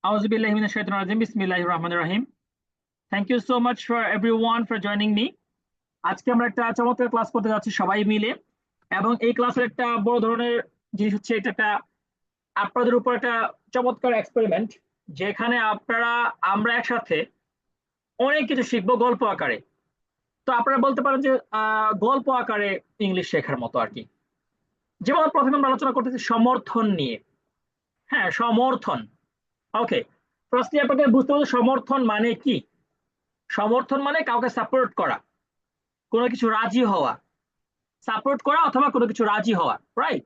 Auzubillahi minash shaitanir rajim. Bismillahir Rahmanir Rahim. Thank you so much for everyone for joining me. আজকে আমরা একটা চমৎকার class করতে যাচ্ছি সবাই মিলে, এবং এই ক্লাসের একটা বড় ধরনের জিনিস হচ্ছে এটা একটা আপনাদের উপর একটা চমৎকার এক্সপেরিমেন্ট, যেখানে আমরা একসাথে অনেক কিছু শিখবো গল্প আকারে। তো আপনারা বলতে পারেন যে গল্প আকারে ইংলিশ শেখার মতো আর কি। যেমন প্রথমে আমরা আলোচনা করতেছি সমর্থন নিয়ে। হ্যাঁ, সমর্থন। ওকে, ফার্স্টলি আপনাদের বুঝতে হবে সমর্থন মানে কি। সমর্থন মানে কাউকে সাপোর্ট করা, কোনো কিছু রাজি হওয়া, সাপোর্ট করা অথবা কোনো কিছু রাজি হওয়া, রাইট?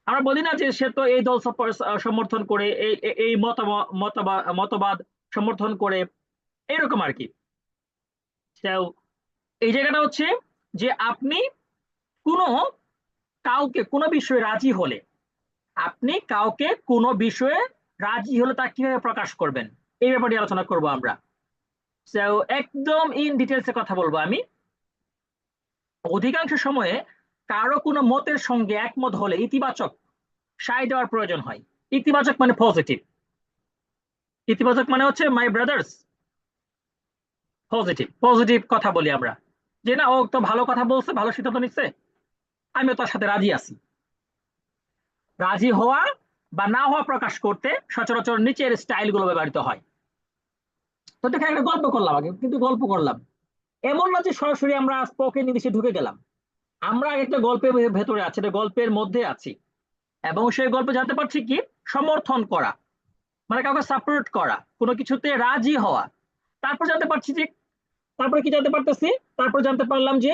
আমরা বলি না যে সে তো এই দল সমর্থন করে, এই মতবাদ সমর্থন করে, এরকম আর কি। তো এই জায়গাটা হচ্ছে যে আপনি কোনো কাউকে কোনো বিষয়ে রাজি হলে, আপনি কাউকে কোনো বিষয়ে রাজি হলে তা কিভাবে প্রকাশ করবেন, এই ব্যাপারে আলোচনা করব আমরা। তো একদম ইন ডিটেলসে কথা বলবো আমি। অধিকাংশ সময়ে কারো কোনো মতের সঙ্গে একমত হলে ইতিবাচক সায় দেওয়ার প্রয়োজন হয়। ইতিবাচক মানে পজিটিভ। ইতিবাচক মানে হচ্ছে মাই ব্রাদার্স, পজিটিভ পজিটিভ কথা বলি আমরা, যে না ও তো ভালো কথা বলছে, ভালো সিদ্ধান্ত নিচ্ছে, আমিও তার সাথে রাজি আছি। রাজি হওয়া বা না হওয়া প্রকাশ করতে সচরাচর নিচের স্টাইল গুলো ব্যবহৃত হয়। তো দেখে একটা গল্প করলাম, আগে কিন্তু গল্প করলাম, এমন না যে সরাসরি আমরা স্পোকেন ইংলিশে ঢুকে গেলাম। আমরা একটা গল্পের ভেতরে আছি, একটা গল্পের মধ্যে আছি, এবং সেই গল্পে জানতে পারছি কি সমর্থন করা মানে কাউকে সাপোর্ট করা, কোনো কিছুতে রাজি হওয়া। তারপর জানতে পারছি যে, তারপরে কি জানতে পারতেছি, তারপর জানতে পারলাম যে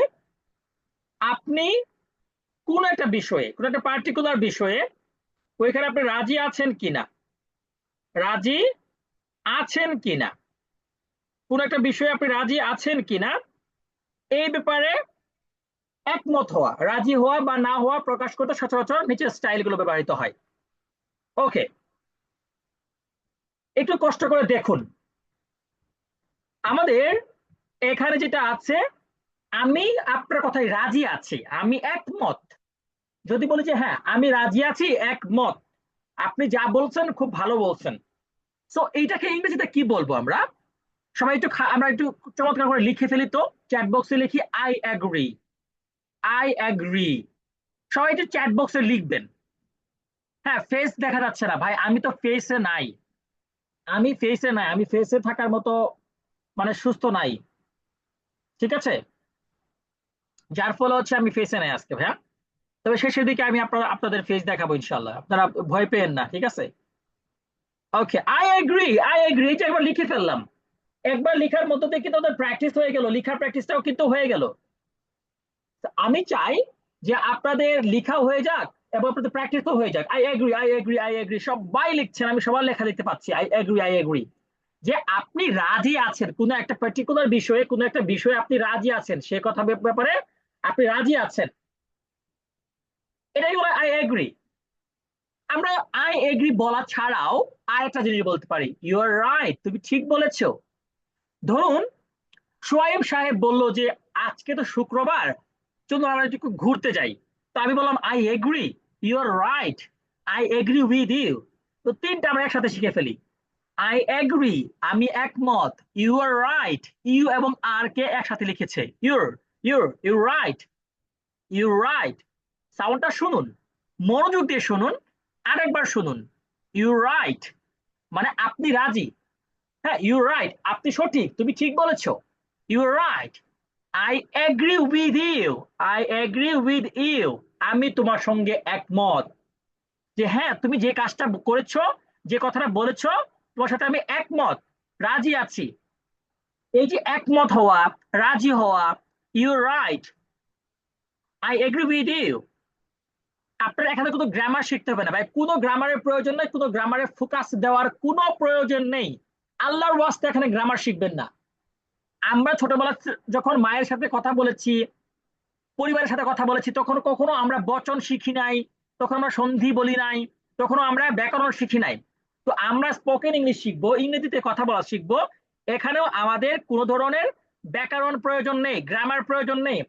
আপনি কোন একটা বিষয়ে, কোন একটা পার্টিকুলার বিষয়ে ওইখানে আপনি রাজি আছেন কিনা, রাজি আছেন কিনা, কোন একটা বিষয়ে আপনি রাজি আছেন কিনা, এই ব্যাপারে একমত হওয়া, রাজি হওয়া বা না হওয়া প্রকাশ করতে সচরাচর নিচের স্টাইল গুলো ব্যবহৃত হয়। ওকে, একটু কষ্ট করে দেখুন আমাদের এখানে যেটা আছে, আমি আপনার কথায় রাজি আছি, আমি একমত। যদি বলি যে হ্যাঁ আমি রাজি আছি, একমত, আপনি যা বলছেন খুব ভালো বলছেন, সো এইটাকে ইংরেজিতে কি বলবো আমরা? সবাই একটু আমরা একটু চমৎকার করে লিখে ফেলি তো, চ্যাট বক্সে লিখি আই অ্যাগ্রি, আই অ্যাগ্রি। সবাই একটু চ্যাট বক্সে লিখবেন। হ্যাঁ, ফেস দেখা যাচ্ছে না ভাই, আমি তো ফেসে নাই, আমি ফেসে নাই, আমি ফেসে থাকার মতো মানে সুস্থ নাই, ঠিক আছে? যার ফলে হচ্ছে আমি ফেসে নাই আজকে ভাইয়া। তবে শেষের দিকে আমি আপনাদের ফেস দেখাবো ইনশাল্লাহ, আপনারা ভয় পেয়েন না, ঠিক আছে? ওকে, আই এগ্রি, আই এগ্রি, এই যে একবার লিখে ফেললাম। একবার লেখার মধ্যে দিয়ে কিন্তু ওদের প্র্যাকটিস হয়ে গেল, লেখার প্র্যাকটিসটাও কিন্তু হয়ে গেল। আমি চাই যে আপনাদের লেখা হয়ে যাক এবং আপনাদের প্র্যাকটিসও হয়ে যাক। I agree, I agree, I agri, সবাই লিখছেন, আমি সবার লেখা দেখতে পাচ্ছি আই এগ্রি, আই এগ্রি। যে আপনি রাজি আছেন কোনো একটা পার্টিকুলার বিষয়ে, কোনো একটা বিষয়ে আপনি রাজি আছেন, সে কথা ব্যাপারে আপনি রাজি আছেন, এটাই হলো আই এগ্রি। আমরা আই এগ্রি বলা ছাড়াও আরেকটা জিনিস বলতে পারি, ইউ আর রাইট, তুমি ঠিক বলেছো। ধরুন সোয়াইব সাহেব বলল যে আজকে তো শুক্রবার, চলুন আমরা একটু ঘুরতে যাই। তো আমি বললাম I agree, you are right, I agree with you. তো তিনটা আমরা একসাথে শিখে ফেলি। আই এগ্রি, আমি একমত, ইউ আর রাইট, ইউ এবং আর কে একসাথে লিখেছে, you're, you're right, you right. সাউন্ডটা শুনুন, মনোযোগ দিয়ে শুনুন, আরেকবার শুনুন। ইউ রাইট মানে আপনি রাজি, হ্যাঁ ইউ রাইট, আপনি সঠিক, তুমি ঠিক বলেছো, you right. I agree with you, I agree with you, আমি তোমার সঙ্গে একমত, যে হ্যাঁ তুমি যে কাজটা করেছো, যে কথাটা বলেছো, তোমার সাথে আমি একমত, রাজি আছি। এই যে একমত হওয়া, রাজি হওয়া, you right, I agree with you. আপনার এখানে কোনো গ্রামার শিখতে হবে না ভাই, কোনো গ্রামারের প্রয়োজন নেই, কোনো গ্রামারে ফোকাস দেওয়ার কোনো প্রয়োজন নেই। আল্লাহর ওয়াস্তে এখানে গ্রামার শিখবেন না। আমরা ছোটবেলা যখন মায়ের সাথে কথা বলেছি, পরিবারের সাথে কথা বলেছি, তখন কখনো আমরা বচন শিখি নাই, তখন আমরা সন্ধি বলি নাই, তখনও আমরা ব্যাকরণ শিখি নাই। তো আমরা স্পোকেন ইংলিশ শিখবো, ইংরেজিতে কথা বলা শিখবো, এখানেও আমাদের কোনো ধরনের ব্যাকরণ প্রয়োজন নেই, গ্রামার প্রয়োজন নেই।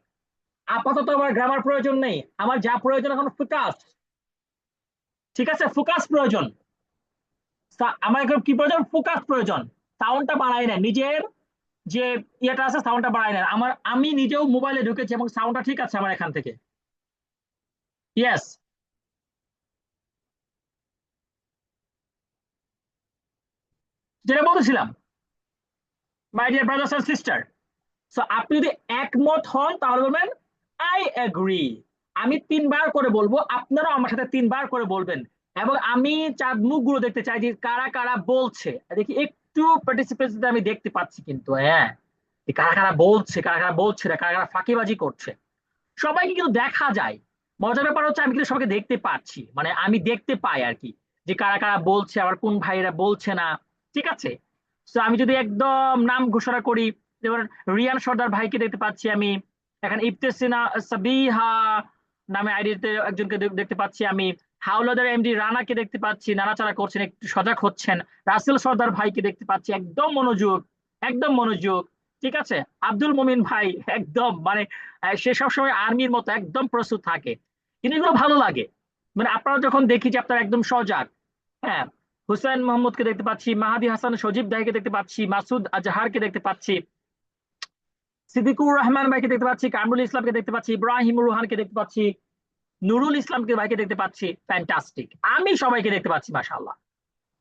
আপাতত আমার গ্রামার প্রয়োজন নেই, আমার যা প্রয়োজন এখন ফোকাস, ঠিক আছে? ফোকাস প্রয়োজন। আমার এখন কি প্রয়োজন, ফোকাস প্রয়োজন। সাউন্ডটা বাড়াই না, নিজের যে ইয়েটা আছে সাউন্ডটা বাড়াই না। আমি নিজেও মোবাইলে ঢুকেছি এবং সাউন্ডটা ঠিক আছে আমার এখান থেকে। ইয়েস, যেটা বলতেছিলাম, my dear brothers and sister, so আপনি যদি একমত হন তাহলে বলবেন আই এগ্রি। আমি 3 বার করে বলবো, আপনারাও আমার সাথে 3 বার করে বলবেন। এবং আমি চাঁদ মুখগুলো দেখতে চাই যে কারা কারা বলছে। দেখি একটু পার্টিসিপেন্ট আমি দেখতে পাচ্ছি কিন্তু, হ্যাঁ, যে কারা কারা বলছে, কারা কারা বলছে না, কারা কারা ফাঁকিবাজি করছে। সবাইকে কিন্তু দেখা যায়। মজার ব্যাপার হচ্ছে আমি কিন্তু সবাইকে দেখতে পাচ্ছি, মানে আমি দেখতে পাই আর কি, যে কারা কারা বলছে আবার কোন ভাইরা বলছে না। ঠিক আছে, তো আমি যদি একদম নাম ঘোষণা করি, যেমন রিয়ান সর্দার ভাইকে দেখতে পাচ্ছি আমি এখানে, ইফতেসিনা সাবিহা নামে আইডিতে একজনকে দেখতে পাচ্ছি আমি, হাওলাদার এমডি রানাকে দেখতে পাচ্ছি, নাড়াচাড়া করছেন, একটু সজাগ হচ্ছেন। রাসেল সর্দার ভাইকে দেখতে পাচ্ছি, একদম মনোযোগ, একদম মনোযোগ। ঠিক আছে, আব্দুল মোমিন ভাই একদম মানে সে সবসময় আর্মির মতো একদম প্রস্তুত থাকে। কিন্তু এগুলো ভালো লাগে, মানে আপনারা যখন দেখি যে আপনারা একদম সজাগ। হ্যাঁ, হুসেন মোহাম্মদকে দেখতে পাচ্ছি, মাহাদি হাসান সজীব ভাইকে দেখতে পাচ্ছি, মাসুদ আজহারকে দেখতে পাচ্ছি, সিদ্দিকুর রহমান ভাইকে দেখতে পাচ্ছি, কামরুল ইসলামকে দেখতে পাচ্ছি, ইব্রাহিম রুহানকে দেখতে পাচ্ছি, নুরুল ইসলামকে ভাইকে দেখতে পাচ্ছি। ফ্যান্টাস্টিক, আমি সবাইকে দেখতে পাচ্ছি, মাশাআল্লাহ।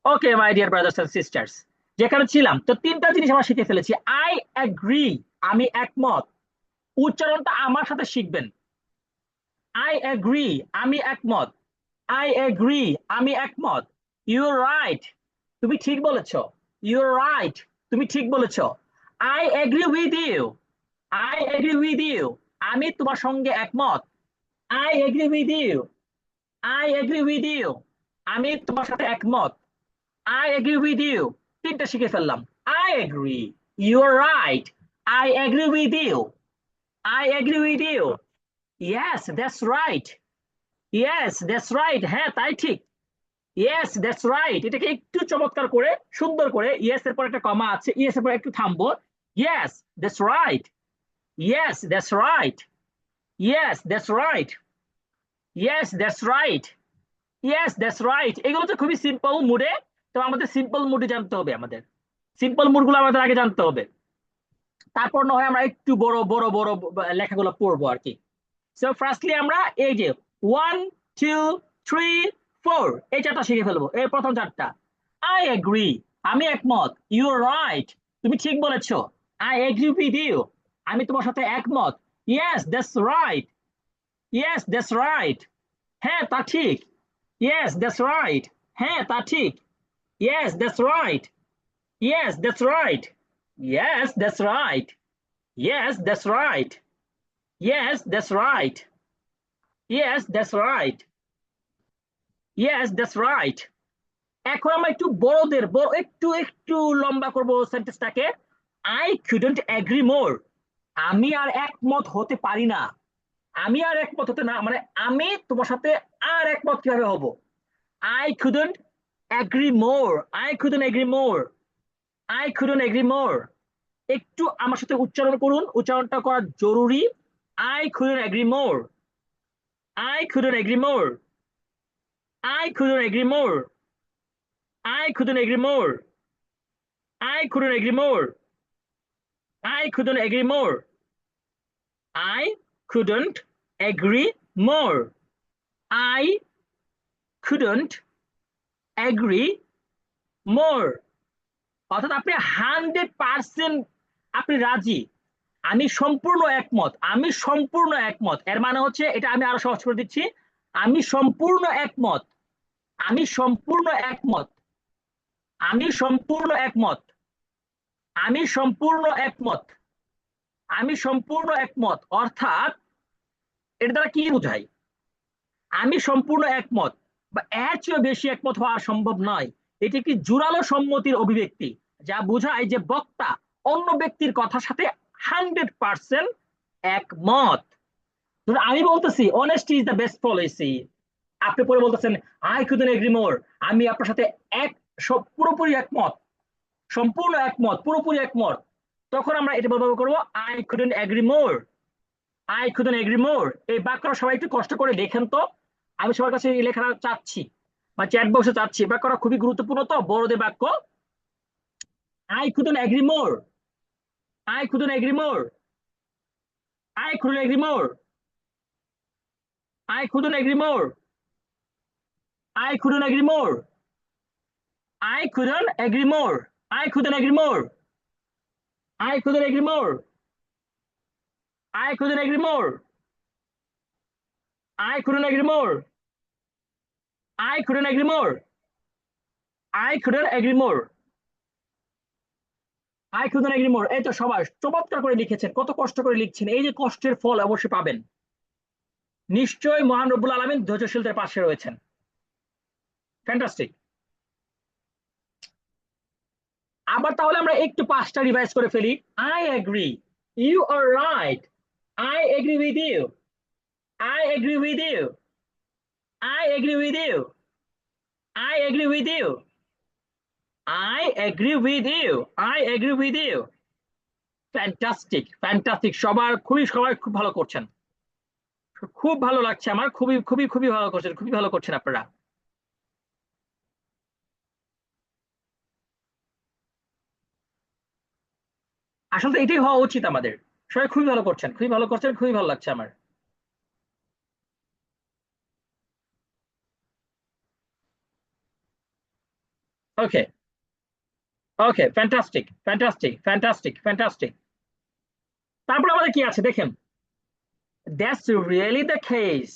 Okay my dear brothers and sisters, যেখানে ছিলাম তো 3টা জিনিস আমরা শিখে ফেলেছি। আই এগ্রি, আমি একমত। উচ্চারণটা আমার সাথে শিখবেন। আই এগ্রি, আমি একমত। আই এগ্রি, আমি একমত। ইউ রাইট, তুমি ঠিক বলেছো। ইউ রাইট, তুমি ঠিক বলেছো। I agree with you, I agree with you, আমি তোমার সঙ্গে একমত। I agree with you, I agree with you, আমি তোমার সাথে একমত। আই এগ্রি উইথ ইউ, 3টা শিখে ফেললাম। I agree, you are right, I agree with you, I agree with you, yes that's right, yes that's right, হ্যাঁ তাই ঠিক, ইয়েস দ্যাটস রাইট। এটাকে একটু চমৎকার করে সুন্দর করে, ইয়েস এর পর একটা কমা আছে, ইয়েস এর পর একটু থামবো। Yes that's right, yes that's right, yes that's right, yes that's right, yes that's right. এগুলো তো খুবই সিম্পল মুডে। তো আমাদের সিম্পল মুডে জানতে হবে, আমাদের সিম্পল মুড গুলো আমাদের আগে জানতে হবে, তারপর না হয় আমরা একটু বড় বড় বড় লেখাগুলো পড়বো আর কি। সো ফার্স্টলি আমরা এই যে 1 2 3 4 এই 4টা শিখে ফেলবো, এই প্রথম 4টা। আই এগ্রি, আমি একমত। ইউ রাইট, তুমি ঠিক বলেছো। আই এগ্রি উইথ ইউ, আমি তোমার সাথে একমত। Yes that's right, yes that's right, হ্যাঁ তা ঠিক। ইয়েস দ্যাটস রাইট, হ্যাঁ তা ঠিক। Yes that's right, yes that's right, yes that's right, yes that's right, yes that's right, yes that's right, yes that's right. এখন আমরা একটু বড়দের বড়, একটু একটু লম্বা করব সেন্টেন্সটাকে। আই কুডন্ট এগ্রি মোর, আমি আর একমত হতে পারি না। আমি আর একমত হতে না, মানে আমি তোমার সাথে আর একমত কিভাবে হব। I couldn't agree more, I couldn't agree more, I couldn't agree মোর। একটু আমার সাথে উচ্চারণ করুন, উচ্চারণটা করা জরুরি। I couldn't agree more, I couldn't agree more, I couldn't agree more, I couldn't agree more, I couldn't agree more, I couldn't agree more. I couldn't agree more. I couldn't agree more. অর্থাৎ আপনি 100% আপনি রাজি। আমি সম্পূর্ণ একমত, আমি সম্পূর্ণ একমত, এর মানে হচ্ছে এটা আমি আরো সহজ করে দিচ্ছি। আমি সম্পূর্ণ একমত, আমি সম্পূর্ণ একমত, আমি সম্পূর্ণ একমত, আমি সম্পূর্ণ একমত, আমি সম্পূর্ণ একমত। অর্থাৎ এটা দ্বারা কি বোঝায়, আমি সম্পূর্ণ একমত বা এর চেয়ে বেশি একমত হওয়া সম্ভব নয়। এটি একটি জোরালো সম্মতির অভিব্যক্তি, যা বোঝায় যে বক্তা অন্য ব্যক্তির কথার সাথে 100% একমত। ধরুন আমি বলতেছি honesty is the best policy, আপনি পরে বলতেছেন আই কুডন্ট এগ্রি মোর, আমি আপনার সাথে এক পুরোপুরি একমত, সম্পূর্ণ একমত, পুরোপুরি একমত। তখন আমরা এটা ব্যবহার করবো I couldn't agree more, I couldn't agree মোর। এই বাক্যটা সবাই একটু কষ্ট করে দেখেন তো, আমি সবার কাছে এই লেখাটা চাচ্ছি। বা চ্যাট বক্সে চাচ্ছি, এবার করা খুবই গুরুত্বপূর্ণ, তো বড়দের বাক্য। I couldn't agree more, I couldn't agree more, I couldn't agree more, I couldn't agree more, I couldn't agree more, I couldn't agree more, I couldn't agree more, I couldn't agree more, I couldn't agree more, I couldn't agree more, I couldn't agree more, I couldn't agree more, I couldn't agree more। এই তো সবাই চমৎকার করে লিখেছেন, কত কষ্ট করে লিখছেন, এই যে কষ্টের ফল অবশ্যই পাবেন। নিশ্চয়ই মহান রব্বুল আলামিন ধৈর্যশীলদের পাশে রয়েছেন। ফ্যান্টাস্টিক। আবার তাহলে আমরা একটু পাঁচটা রিভাইজ করে ফেলি। I agree, you are right, I agree with you, I agree with you, I agree with you, I agree with you, I agree with you, I agree with you. Fantastic, fantastic, সবাই খুব ভালো করছেন, খুব ভালো লাগছে আমার, খুবই খুবই খুবই ভালো করছেন, খুবই ভালো করছেন আপনারা। আসলে এটাই হওয়া উচিত আমাদের। সবাই খুবই ভালো করছেন, খুবই ভালো করছেন, খুবই ভালো লাগছে আমার। ওকে, okay, fantastic, fantastic, fantastic, fantastic. তারপর আমাদের কি আছে দেখেন, দ্যাটস রিয়েলি দ্য কেস,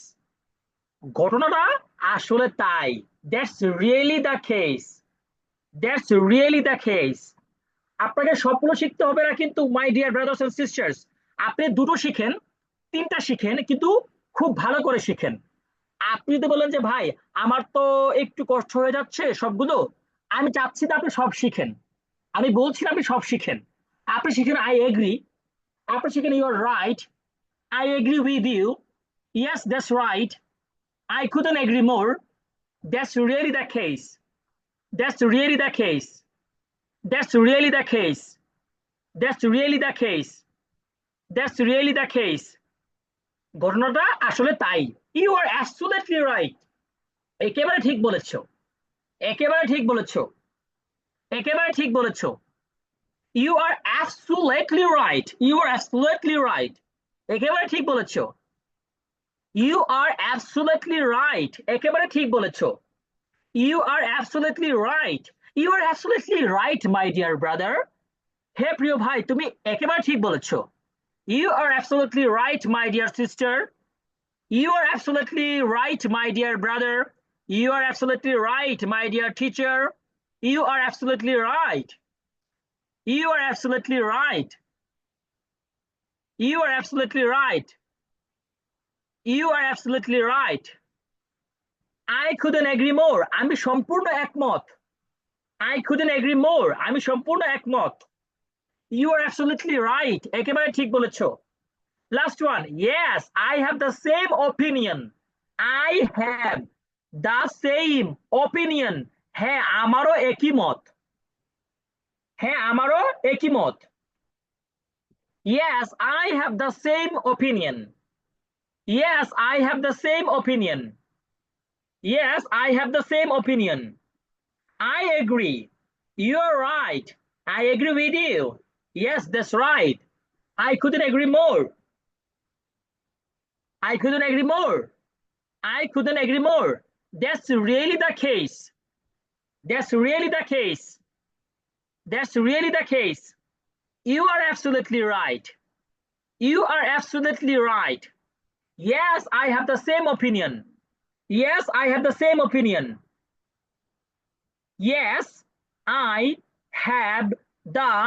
ঘটনাটা আসলে তাই। That's really the case, that's really the case. আপনাকে সবগুলো শিখতে হবে না কিন্তু, my dear brothers and sisters. আপনি দুটো শিখেন, তিনটা শিখেন, কিন্তু খুব ভালো করে শিখেন। আপনি তো বলেন যে ভাই আমার তো একটু কষ্ট হয়ে যাচ্ছে সবগুলো, আমি চাচ্ছি না আপনি সব শিখেন, আমি বলছি না আপনি সব শিখেন। আপনি শিখেন আই এগ্রি, আপনি শিখেন you are right, I agree with you, yes that's right, I couldn't agree more. That's really the case. That's really the case. That's really the case. That's really the case. That's really the case. ঘটনাটা আসলে তাই। You are absolutely right. একেবারে ঠিক বলেছো, একেবারে ঠিক বলেছো, একেবারে ঠিক বলেছো। You are absolutely right. You are absolutely right. একেবারে ঠিক বলেছো। You are absolutely right. একেবারে ঠিক বলেছো। You are absolutely right. You are absolutely right, my dear brother. হে প্রিয় ভাই, তুমি একেবারে ঠিক বলেছো। You are absolutely right, my dear sister. You are absolutely right, my dear brother. You are absolutely right, my dear teacher. You are absolutely right. You are absolutely right. You are absolutely right. You are absolutely right. I couldn't agree more. আমি সম্পূর্ণ একমত। I couldn't agree more. আমি সম্পূর্ণ একমত। You are absolutely right. একেবারে ঠিক বলেছো। Last one. Yes, I have the same opinion. I have the same opinion. হ্যাঁ, আমারও একই মত। হ্যাঁ, আমারও একই মত। Yes, I have the same opinion. Yes, I have the same opinion. Yes, I have the same opinion. I agree. You're right. I agree with you. Yes, that's right. I couldn't agree more. I couldn't agree more. I couldn't agree more. That's really the case. That's really the case. That's really the case. You are absolutely right. You are absolutely right. Yes, I have the same opinion. Yes, I have the same opinion. Yes, I have the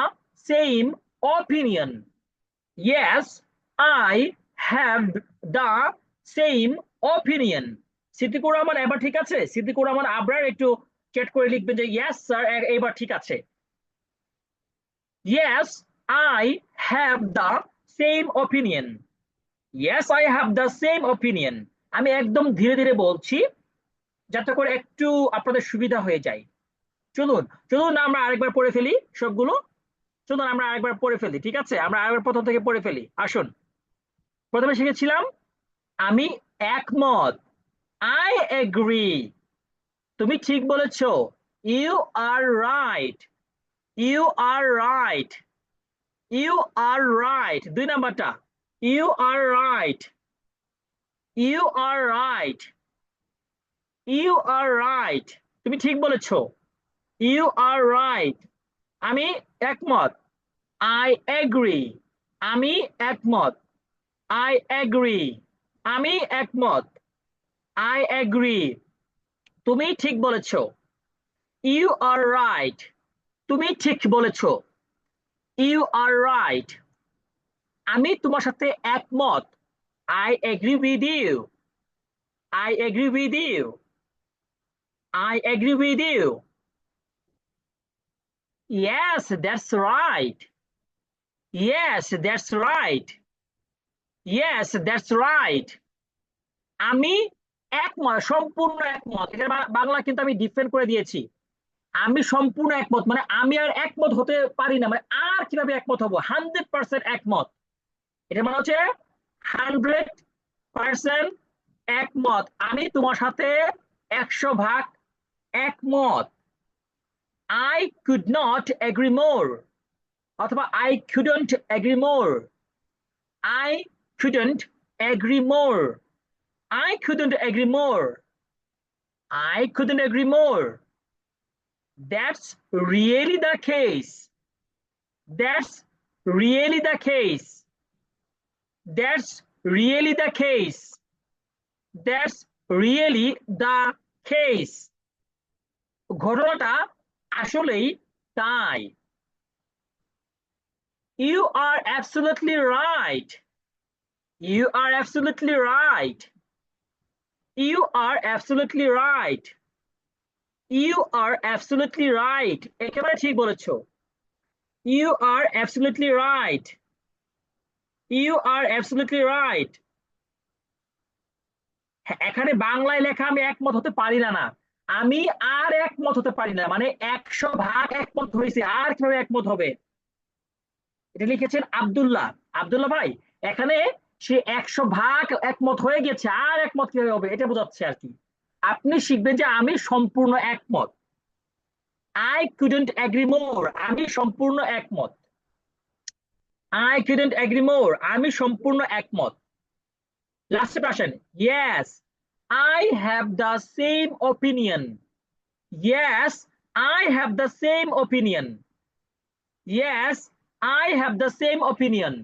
same opinion. Yes, I have the same opinion. Siddiqur Rahman এবার ঠিক আছে? সিদ্দিকুর রহমান আবরার একটু chat করে লিখবেন যে yes sir, এবার ঠিক আছে। Yes, I have the same opinion. Yes, I have the same opinion. আমি একদম ধীরে ধীরে বলছি যাতে করে একটু আপনাদের সুবিধা হয়ে যায়। চলুন, চলুন আমরা আরেকবার পড়ে ফেলি সবগুলো। চলুন আমরা আরেকবার পড়ে ফেলি, ঠিক আছে? আমরা আরেকবার প্রথম থেকে পড়ে ফেলি, আসুন। প্রথমে শিখেছিলাম আমি একমত, I agree. তুমি ঠিক বলেছো। You are right, you are right, you are right. 2 নাম্বারটা, you are right, you are right, you are right. তুমি ঠিক বলেছো, ইউ আর রাইট। আমি একমত, আই এগ্রি। আমি একমত, আই এগ্রি। আমি একমত, আই এগ্রি। তুমি ঠিক বলেছো, ইউ আর রাইট। তুমি ঠিক বলেছো, ইউ আর রাইট। আমি তোমার সাথে একমত, I agree with you. I agree with you. I agree with you. Yes, that's right. Yes, that's right. Yes, that's right. আমি একমত, সম্পূর্ণ একমত। এখানে বাংলা কিন্তু আমি ডিফারেন্ট করে দিয়েছি। আমি সম্পূর্ণ একমত মানে আমি আর একমত হতে পারি না, মানে আর কিভাবে একমত হবো, 100% একমত। এটা মানে হচ্ছে 100% একমত। আমি তোমার সাথে 100 ভাগ একমত। I could not agree more, অথবা I couldn't agree more. I couldn't agree more. I couldn't agree more. I couldn't agree more. That's really the case. That's really the case. That's really the case. That's really the case. ঘটনাটা আসলেই তাই। You are absolutely right. You are absolutely right. You are absolutely right. You are absolutely right. একেবারে ঠিক বলেছো। You are absolutely right. You are absolutely right. এখানে বাংলায় লেখা আমি একমত হতে পারি না, না আমি আর একমত হতে পারি না, মানে 100 ভাগ একমত হয়েছে, আর কিভাবে একমত হবে। এটা লিখেছেন আব্দুল্লাহ। আব্দুল্লাহ ভাই, এখানে সে 100 ভাগ একমত হয়ে গেছে, আর একমত কিভাবে হবে এটা বোঝাচ্ছে আর কি। আপনি শিখবেন যে আমি সম্পূর্ণ একমত, আই কুডন্ট এগ্রি মোর। আমি সম্পূর্ণ একমত, আই কুডন্ট এগ্রি মোর। আমি সম্পূর্ণ একমত। লাস্টে আসেন, yes I have the same opinion. Yes I have the same opinion. Yes I have the same opinion.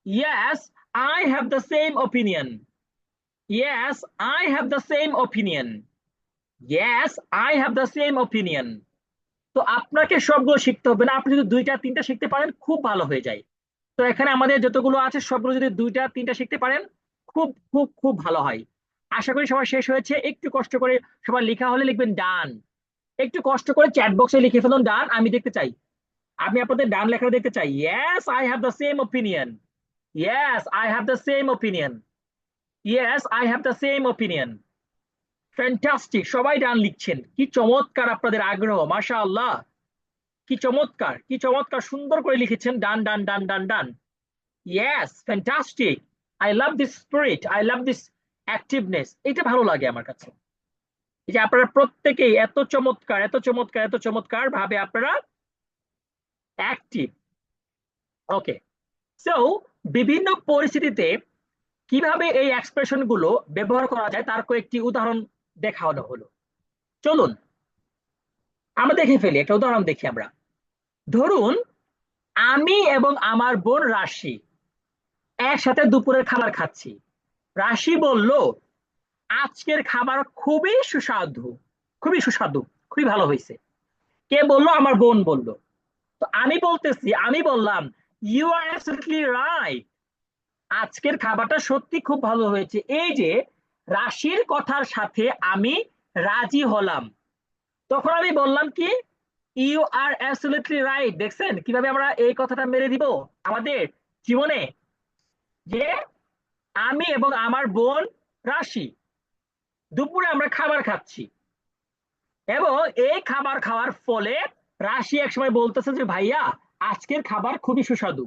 Yes, I have the same opinion. Yes, I have the same opinion. Yes, I have the same opinion. তো আপনাকে সবগুলো শিখতে হবে না, আপনি যদি 2টা 3টা শিখতে পারেন খুব ভালো হয়ে যায়। তো এখানে আমাদের যতগুলো আছে সবগুলো যদি 2টা 3টা শিখতে পারেন খুব খুব খুব ভালো হয়। আশা করি সবার শেষ হয়েছে। একটু কষ্ট করে সবার লেখা হলে লিখবেন ডান। একটু কষ্ট করে চ্যাট বক্সে লিখে ফেলুন ডান, আমি দেখতে চাই। আমি আপনাদের ডান লেখা দেখতে চাই। Yes, I have the same opinion. Yes, I have the same opinion. Yes, I have the same opinion. Fantastic, সবাই ডান লিখছেন, কি চমৎকার আপনাদের আগ্রহ, মাশাআল্লাহ। কি চমৎকার, কি চমৎকার, সুন্দর করে লিখেছেন, done done done done done. Yes, fantastic. I love this spirit, I love this activeness. এটা ভালো লাগে আমার কাছে, এই যে আপনারা প্রত্যেকেই এত চমৎকার, এত চমৎকার, এত চমৎকার ভাবে আপনারা অ্যাক্টিভ। ওকে, সো বিভিন্ন পরিস্থিতিতে কিভাবে এই এক্সপ্রেশন গুলো ব্যবহার করা যায় তার কয়েকটি উদাহরণ দেখানো হলো। চলুন আমরা দেখে ফেলি, একটা উদাহরণ দেখি আমরা। ধরুন আমি এবং আমার বোন রাশি একসাথে দুপুরের খাবার খাচ্ছি। রাশি বলল আজকের খাবার খুবই সুস্বাদু, খুবই সুস্বাদু, খুবই ভালো হয়েছে। কে বললো? আমার বোন বলল। তো আমি বলতেছি, আমি বললাম ইউ আর অ্যাবসলিউটলি রাইট, আজকের খাবারটা সত্যি খুব ভালো হয়েছে। এই যে রাশির কথার সাথে আমি রাজি হলাম, তখন আমি বললাম কি, ইউ আর অ্যাবসলিউটলি রাইট। দেখছেন কিভাবে আমরা এই কথাটা মেরে দিব আমাদের জীবনে, যে আমি এবং আমার বোন রাশি দুপুরে আমরা খাবার খাচ্ছি, এবং এই খাবার খাওয়ার ফলে রাশি একসময় বলতেছে যে ভাইয়া আজকের খাবার খুবই সুস্বাদু।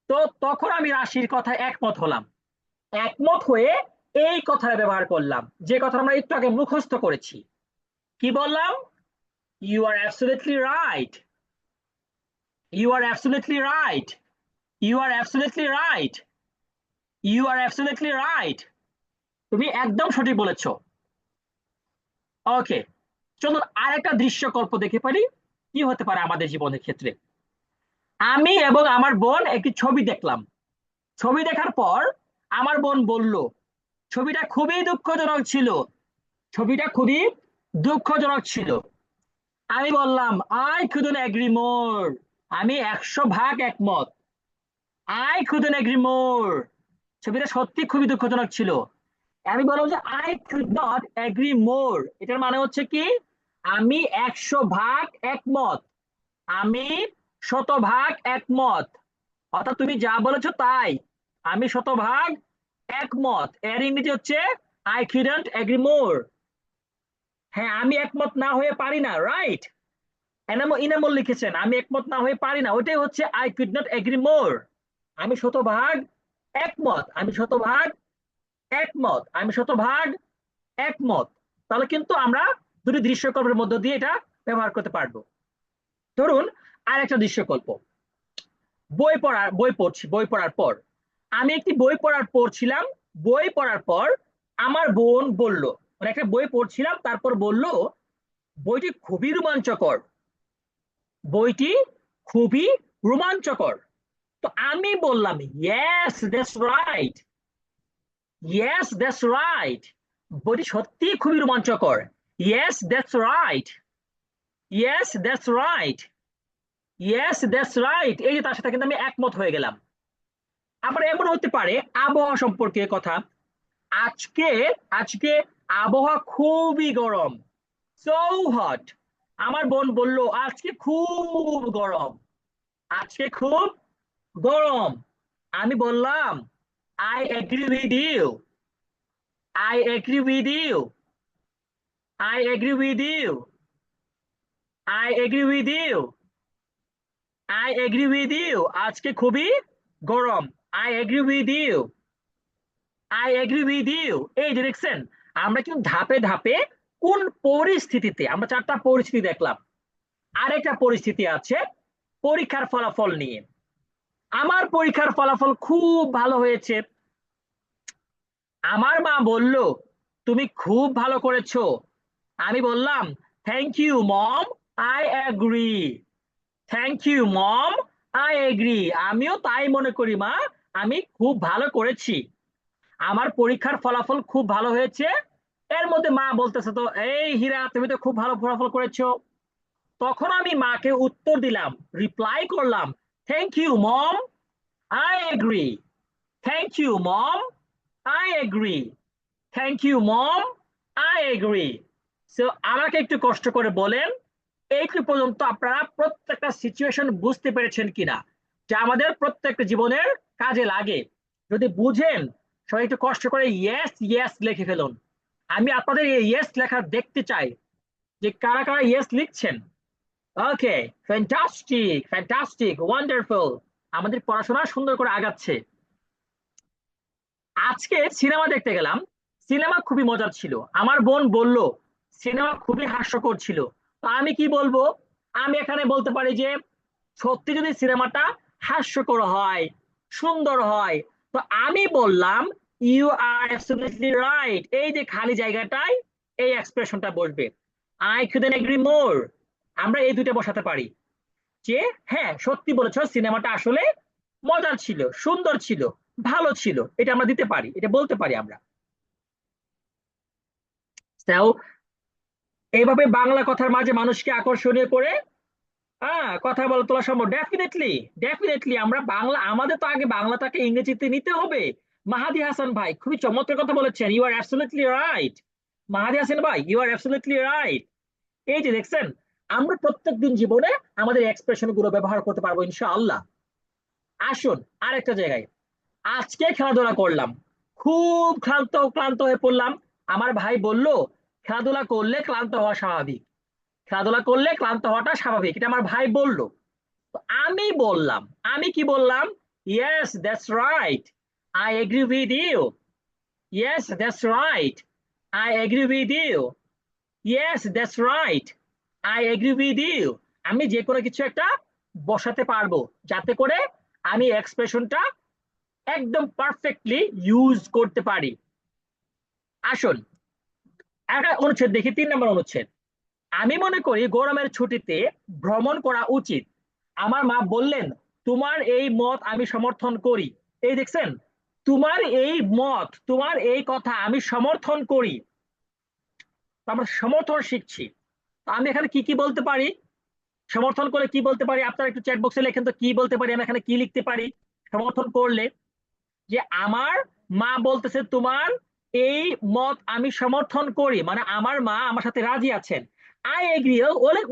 তো তখন আমি রাশির কথায় একমত হলাম, একমত হয়ে এই কথাটা ব্যবহার করলাম, যে কথা আমরা একটু আগে মুখস্থ করেছি। কি বললাম? You are absolutely right, you are absolutely right, you are absolutely right, you are absolutely right. তুমি একদম সঠিক বলেছো। ওকে, চলুন আরেকটা দৃশ্যকল্প দেখে পারি কি হতে পারে আমাদের জীবনের ক্ষেত্রে। আমি এবং আমার বোন একটি ছবি দেখলাম। ছবি দেখার পর আমার বোন বলল ছবিটা খুবই দুঃখজনক ছিল, ছবিটা খুবই দুঃখজনক ছিল। আমি বললাম আই কুডন্ট এগ্রি মোর, আমি 100 ভাগ একমত। আই কুডন্ট এগ্রি মোর, ছবিটা সত্যি খুবই দুঃখজনক ছিল। আমি বললাম যে আই কুড নট এগ্রি মোর, এটার মানে হচ্ছে কি আমি 100 ভাগ একমত, আমি 100 ভাগ একমত। অর্থাৎ তুমি যা বলেছো তাই, আমি 100 ভাগ একমত। এর ইংরেজি হচ্ছে আই কুডন্ট এগ্রি মোর। হ্যাঁ, আমি একমত না হয়ে পারি না, রাইট। ইনামুল লিখেছেন আমি একমত না হয়ে পারি না, ওইটাই হচ্ছে I could not agree more. আমি 100 ভাগ একমত, আমি 100 ভাগ একমত, আমি 100 ভাগ একমত। তাহলে কিন্তু আমরা দুটি দৃশ্যকল্পের মধ্য দিয়ে এটা ব্যবহার করতে পারবো। ধরুন আর একটা দৃশ্যকল্প, বই পড়ার পর আমি একটি বই পড়ছিলাম। বই পড়ার পর আমার বোন বলল, মানে একটা বই পড়ছিলাম তারপর বলল বইটি খুবই রোমাঞ্চকর, বইটি খুবই রোমাঞ্চকর। তো আমি বললাম yes that's right, yes that's right, বইটি সত্যি খুবই রোমাঞ্চকর। Yes that's right, yes that's right, yes that's right. এই যে তার সাথে কিন্তু আমি একমত হয়ে গেলাম। আবার এমন হতে পারে আবহাওয়া সম্পর্কে কথা। আজকে আজকে আবহাওয়া খুবই গরম, সো হট। আমার বোন বলল আজকে খুব গরম, আজকে খুব গরম। আমি বললাম I agree with you, I agree with you, I agree with you, I agree with you, I agree with you. আজকে খুবই গরম, I agree with you, I agree with you. এই যে দেখছেন, আমরা কিন্তু ধাপে ধাপে কোন পরিস্থিতিতে, আমরা 4টা পরিস্থিতি দেখলাম। আরেকটা পরিস্থিতি আছে পরীক্ষার ফলাফল নিয়ে। আমার পরীক্ষার ফলাফল খুব ভালো হয়েছে, আমার মা বলল তুমি খুব ভালো করেছো। আমি বললাম thank you mom, I agree, thank you mom, I agree. আমিও তাই মনে করি মা, আমি খুব ভালো করেছি, আমার পরীক্ষার ফলাফল খুব ভালো হয়েছে। এর মধ্যে মা বলতেছে তো এই হীরা তুমি তো খুব ভালো ফলাফল করেছো। তখন আমি মাকে উত্তর দিলাম, রিপ্লাই করলাম thank you mom, I agree, thank you mom, I agree, thank you mom, I agree. So আমাকে একটু কষ্ট করে বলেন এইটুকু পর্যন্ত আপনারা প্রত্যেকটা সিচুয়েশন বুঝতে পেরেছেন কিনা, যা আমাদের প্রত্যেকটা জীবনের কাজে লাগে। যদি বুঝেন সবাই একটু কষ্ট করে ইয়েস ইয়েস লিখে ফেলুন। আমি আপনাদের এই ইয়েস লেখা দেখতে চাই যে কারা কারা ইয়েস লিখছেন। ওকে, ফ্যান্টাস্টিক ফ্যান্টাস্টিক ওয়ান্ডারফুল, আমাদের পড়াশোনা সুন্দর করে আগাচ্ছে। আজকে সিনেমা দেখতে গেলাম, সিনেমা খুবই মজার ছিল। আমার বোন বলল সিনেমা খুবই হাস্যকর ছিল। তো আমি কি বলবো? আমি এখানে বলতে পারি যে সত্যি যদি সিনেমাটা হাস্যকর হয়, সুন্দর হয়, তো আমি বললাম ইউ আর অ্যাবসলিউটলি রাইট। এই যে খালি জায়গাটায় এই এক্সপ্রেশনটা বসবে, আই কুডন্ট এগ্রি মোর। আমরা এই দুইটা বসাতে পারি যে হ্যাঁ সত্যি বলেছ, সিনেমাটা আসলে মজার ছিল, সুন্দর ছিল, ভালো ছিল, এটা আমরা দিতে পারি, এটা বলতে পারি আমরা। তাও এইভাবে বাংলা কথার মাঝে মানুষকে আকর্ষণীয় করে হ্যাঁ কথা বলা তোলা সম্ভব। ডেফিনেটলি, ডেফিনেটলি আমরা বাংলা, আমাদের তো আগে বাংলাটাকে ইংরেজিতে নিতে হবে। মাহাদি হাসান ভাই খুবই চমৎকার কথা বলেছেন, ইউ আর অ্যাবসলিউটলি রাইট। মাহাদি হাসান ভাই ইউ আর অ্যাবসলিউটলি রাইট। এই যে দেখছেন, আমরা প্রত্যেকদিন জীবনে আমাদের এক্সপ্রেশন গুলো ব্যবহার করতে পারবো ইনশাআল্লাহ। আসুন আরেকটা জায়গায়, আজকে খেলাধুলা করলাম, খুব ক্লান্ত ক্লান্ত হয়ে পড়লাম। আমার ভাই বলল খেলাধুলা করলে ক্লান্ত হওয়া স্বাভাবিক, খেলাধুলা করলে ক্লান্ত হওয়াটা স্বাভাবিক, এটা আমার ভাই বলল। তো আমি বললাম, আমি কি বললাম? Yes, that's right. I agree with you. Yes, that's right. I agree with you. Yes, that's right. I agree with you. আমি যে কোনো কিছু একটা বসাতে পারবো যাতে করে আমি এক্সপ্রেশনটা একদম পারফেক্টলি ইউজ করতে পারি। আসুন একটা অনুচ্ছেদ দেখি, 3 নম্বর অনুচ্ছেদ। আমি মনে করি গরমের ছুটিতে ভ্রমণ করা উচিত। আমার মা বললেন, তোমার এই মত আমি সমর্থন করি। এই দেখছেন, তোমার এই মত, তোমার এই কথা আমি সমর্থন করি। আমরা সমর্থন শিখছি। আমি এখানে কি কি বলতে পারি, সমর্থন করে কি বলতে পারি? আপনারা একটু চ্যাট বক্সে লেখেন তো কি বলতে পারি, আমি এখানে কি লিখতে পারি সমর্থন করলে। যে আমার মা বলতেছে তোমার এই মত আমি সমর্থন করি, মানে আমার মা আমার সাথে রাজি আছেন। আই এগ্রি,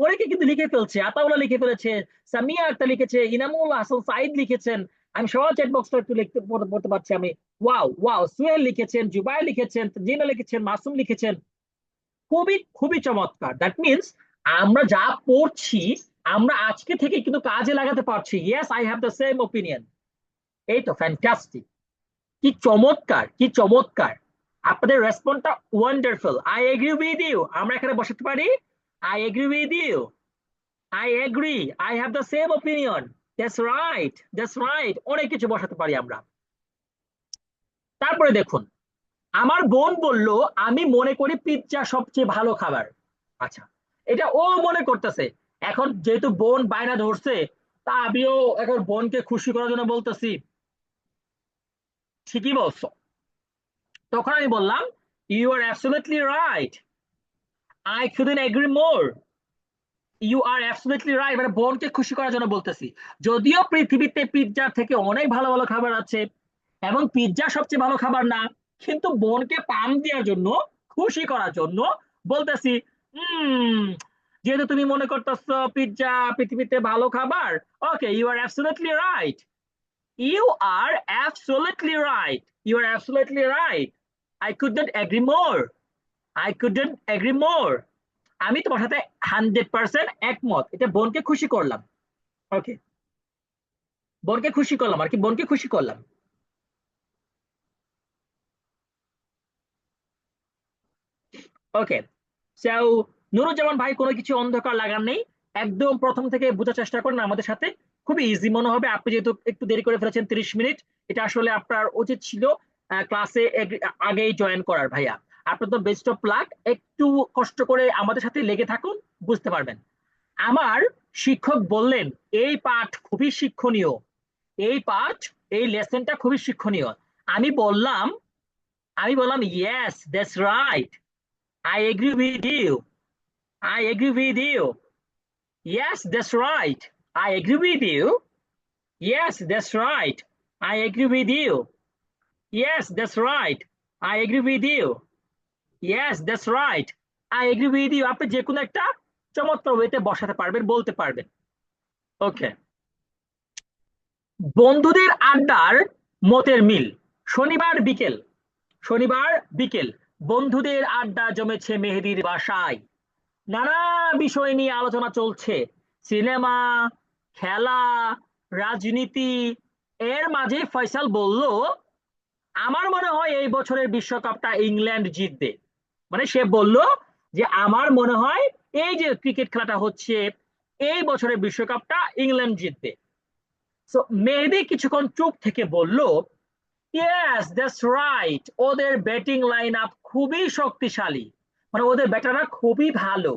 অনেকে কিন্তু লিখে ফেলছে, আতাউল্লাহ লিখে ফেলেছে, সামিয়া আক্তার লিখেছে, ইনামুল হাসান সাইদ লিখেছেন। আমি সবার চ্যাট বক্সটা একটু লিখতে পড়তে পারছি আমি। ওয়াও ওয়াও, সুহেল লিখেছেন, জুবাই লিখেছেন, জিনা লিখেছেন, মাসুম লিখেছেন। খুবই খুবই চমৎকার। দ্যাট মিনস আমরা যা পড়ছি আমরা আজকে থেকে কিন্তু কাজে লাগাতে পারছি। Yes, I have the same opinion. এই তো ফ্যান্টাস্টিক, কি চমৎকার, কি চমৎকার। আপনাদের রেসপন্সটা wonderful. I agree with you আমরা এখানে বসাতে পারি। I agree with you, I agree, I have the same opinion, that's right, that's right, অনেক কিছু বসাতে পারি আমরা। তারপরে দেখুন, আমার বোন বলল আমি মনে করি পিৎজা সবচেয়ে ভালো খাবার। আচ্ছা, এটা ও মনে করতেছে। এখন যেহেতু বোন বায়না ধরছে, তা আমিও এখন বোনকে খুশি করার জন্য বলতেছি ঠিকই বলছো। তখন আমি বললাম, you are absolutely right, I couldn't agree more. You are absolutely right, মানে বোনকে খুশি করার জন্য বলতেছি। যদিও পৃথিবীতে পিৎজার থেকে অনেক ভালো ভালো খাবার আছে এবং পিৎজা সবচেয়ে ভালো খাবার না, কিন্তু বোনকে পাম দেওয়ার জন্য, খুশি করার জন্য বলতেছি, হুম, যেহেতু তুমি মনে করতেছো পিৎজা পৃথিবীতে ভালো খাবার, okay, you are absolutely right, you are absolutely right, you are absolutely right, I couldn't agree more, I couldn't agree more. আমি তোমার সাথে 100% একমত। এটা বোনকে খুশি করলাম। ওকে, বোনকে খুশি করলাম আর কি, বোনকে খুশি করলাম। ওকে, সো নুরুজ্জামান ভাই কোনো কিছু অন্ধকার লাগার নেই, একদম প্রথম থেকে বোঝার চেষ্টা করেন আমাদের সাথে, খুবই ইজি মনে হবে। আপনি যেহেতু একটু দেরি করে ফেলেছেন 30 মিনিট, এটা আসলে আপনার উচিত ছিল ক্লাসে আগেই জয়েন করার। ভাইয়া আপনার তো বেস্ট অফ লাক, একটু কষ্ট করে আমাদের সাথে লেগে থাকুন, বুঝতে পারবেন। আমার শিক্ষক বললেন এই পাঠ খুবই শিক্ষণীয়, এই পাঠ, এই লেসনটা খুবই শিক্ষণীয়। আমি বললাম, yes that's right, I agree with you, I agree with you, yes that's right, I agree with you, yes that's right, I agree with you, yes that's right, I agree with you, yes that's right, I agree with you. আপনি যে কোনো একটা চমৎকার ওয়েতে বসাতে পারবেন, বলতে পারবেন। ওকে, বন্ধুদের আড্ডার মতের মিল। শনিবার বিকেল, শনিবার বিকেল বন্ধুদের আড্ডা জমেছে মেহেদীর বাসায়। নানা বিষয় নিয়ে আলোচনা চলছে, সিনেমা, খেলা, রাজনীতি। এর মাঝে ফয়সাল বলল, আমার মনে হয় এই বছরের বিশ্বকাপটা ইংল্যান্ড জিতবে। মানে সে বলল যে আমার মনে হয় এই যে ক্রিকেট খেলাটা হচ্ছে, এই বছরের বিশ্বকাপটা ইংল্যান্ড জিতবে। সো মেহেদী কিছুক্ষণ চুপ থেকে বলল, ইয়েস দ্যাটস রাইট, ওদের ব্যাটিং লাইন আপ খুবই শক্তিশালী, মানে ওদের ব্যাটাররা খুবই ভালো।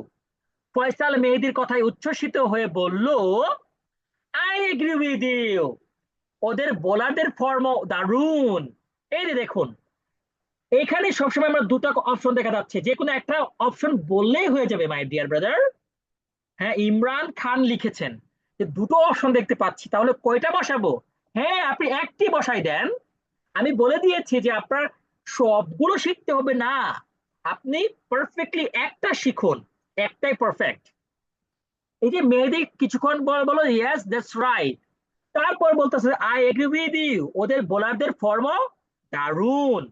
ফয়সাল মেহেদীর কথায় উচ্ছ্বসিত হয়ে বলল, আই এগ্রি উইথ ইউ, ওদের বোলারদের ফর্ম দারুণ। এই যে দেখুন, এখানে সবসময় আমরা দুটো অপশন দেখা যাচ্ছে, যে কোনো একটা অপশন বললেই হয়ে যাবে মাই ডিয়ার ব্রাদার। হ্যাঁ, ইমরান খান লিখেছেন যে দুটো অপশন দেখতে পাচ্ছি, তাহলে কয়টা বসাবো? হ্যাঁ, আপনি একটি বসাই দেন। আমি বলে দিয়েছি যে আপনার সবগুলো শিখতে হবে না, আপনি পারফেক্টলি একটা শিখুন, একটাই পারফেক্ট। এই যে মেহেদী কিছুক্ষণ পর বলো ইয়েস দ্যাটস রাইট, তারপর বলতেছে আই এগ্রি উইথ ইউ, ওদের বোলারদের ফর্ম দারুণ।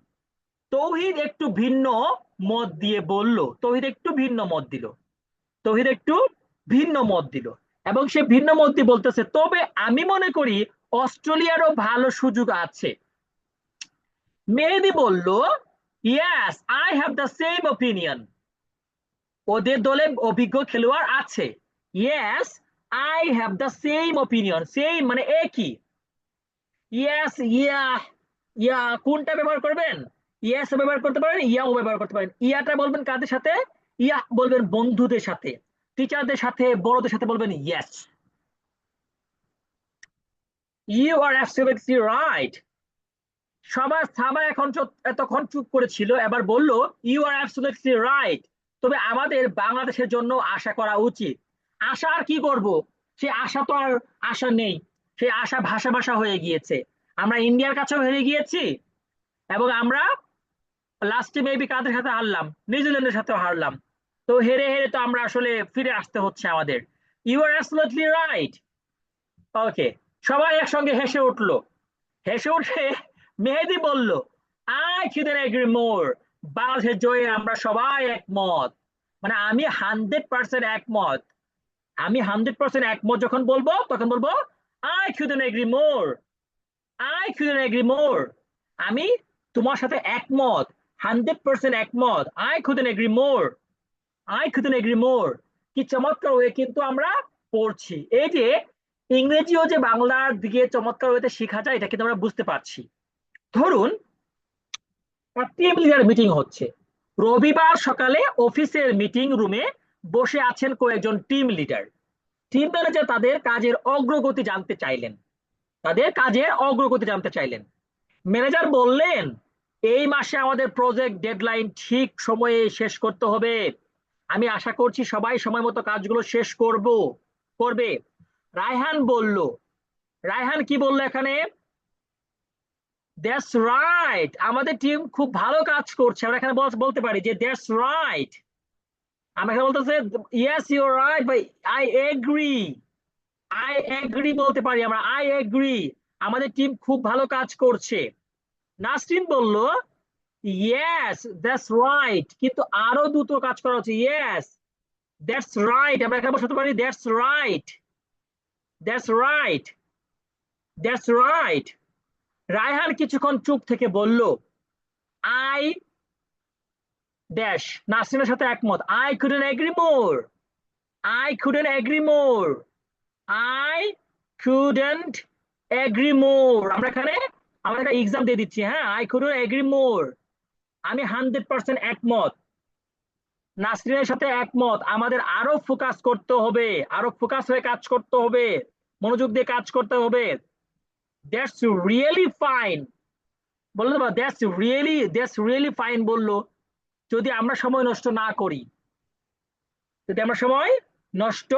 তৌহিদ একটু ভিন্ন মত দিয়ে বলল, তৌহিদ একটু ভিন্ন মত দিল, তৌহিদ একটু ভিন্ন মত দিল, এবং সে ভিন্ন মত দিয়ে বলতেছে, তবে আমি মনে করি অস্ট্রেলিয়ারও ভালো সুযোগ আছে। মেহেদী বলল, yes I have the same opinion, ওদের দলে অভিজ্ঞ খেলোয়াড় আছে। Yes I have the same opinion, same মানে একই। ইয়েস ইয়া, ইয়া কোনটা ব্যবহার করবেন? ইয়েস ব্যবহার করতে পারেন, ইয়াও ব্যবহার করতে পারেন। ইয়াটা বলবেন কাদের সাথে? ইয়া বলবেন বন্ধুদের সাথে, টিচারদের সাথে, বড়দের সাথে বলবেন yes. You are absolutely right. সবাই এখন এতক্ষণ চুপ করেছিল, এবার বলল ইউ আর অ্যাবসলিউটলি রাইট। তবে আমাদের বাংলাদেশের জন্য আশা করা উচিত। আশা আর কি করব, সে আশা তো আর আশা নেই, সে আশা ভাষা ভাষা হয়ে গিয়েছে। আমরা ইন্ডিয়ার কাছেও হেরে গিয়েছি, এবং আমরা লাস্টে মেবি কাদের সাথে হারলাম? নিউজিল্যান্ডের সাথেও হারলাম। তো হেরে হেরে তো আমরা আসলে ফিরে আসতে হচ্ছে আমাদের। You are absolutely right. Okay, সবাই একসঙ্গে হেসে উঠলো। হেসে উঠে মেহেদী বলল, আই couldn't agree more, বাংলাদেশের জয়ে আমরা সবাই একমত। মানে আমি 100% একমত। আমি 100% একমত যখন বলবো তখন বলবো I couldn't agree more, I couldn't agree more। আমি তোমার সাথে একমত, 100% একমত। I couldn't agree more, I couldn't agree more। কি চমৎকার ওয়ে কিন্তু আমরা পড়ছি। এই যে ইংরেজিও যে বাংলার দিকে চমৎকার ওয়েতে শেখা যায়, এটা কিন্তু আমরা বুঝতে পারছি। ধরুন টিম লিডার মিটিং হচ্ছে, রবিবার সকালে অফিসের মিটিং রুমে বসে আছেন কয়েকজন টিম লিডার। টিম ম্যানেজার তাদের কাজের অগ্রগতি জানতে চাইলেন, তাদের কাজের অগ্রগতি জানতে চাইলেন। ম্যানেজার বললেন, এই মাসে আমাদের প্রজেক্ট ডেডলাইন ঠিক সময়ে শেষ করতে হবে। আমি আশা করছি সবাই সময় মতো কাজগুলো শেষ করবে। রায়হান বলল, রায়হান কি বললো এখানে? দ্যাটস রাইট, আমাদের টিম খুব ভালো কাজ করছে। আমরা এখানে বলতে পারি যে দ্যাটস রাইট। আমরা এখানে বলতেছে yes you are right, bye I agree. I agree বলতে পারি আমরা, আই এগ্রি, আমাদের টিম খুব ভালো কাজ করছে। নাসরিন বলল, ইয়েস দ্যাটস রাইট, কিন্তু আরো দুটো কাজ করা হচ্ছে। ইয়েস দ্যাটস রাইট, আমরা এখানে বলতে পারি that's right, that's right, that's right. Raihan কিছুক্ষণ চুপ থেকে বলল, আই ড্যাশ, নাসরিনের সাথে একমত। I couldn't agree more, I couldn't agree more, I couldn't agree more। আমরা এখানে আমরা একটা এক্সাম দিয়ে দিচ্ছি, হ্যাঁ। আই couldn't agree more, আমি 100% একমত, নাসরিনের সাথে একমত। আমাদের আরো ফোকাস করতে হবে, আরো ফোকাস হয়ে কাজ করতে হবে, মনোযোগ দিয়ে কাজ করতে হবে। দ্যাটস রিয়েলি ফাইন বললো, দ্যাটস রিয়েলি ফাইন বললো, যদি আমরা সময় নষ্ট না করি, যদি আমরা সময় নষ্ট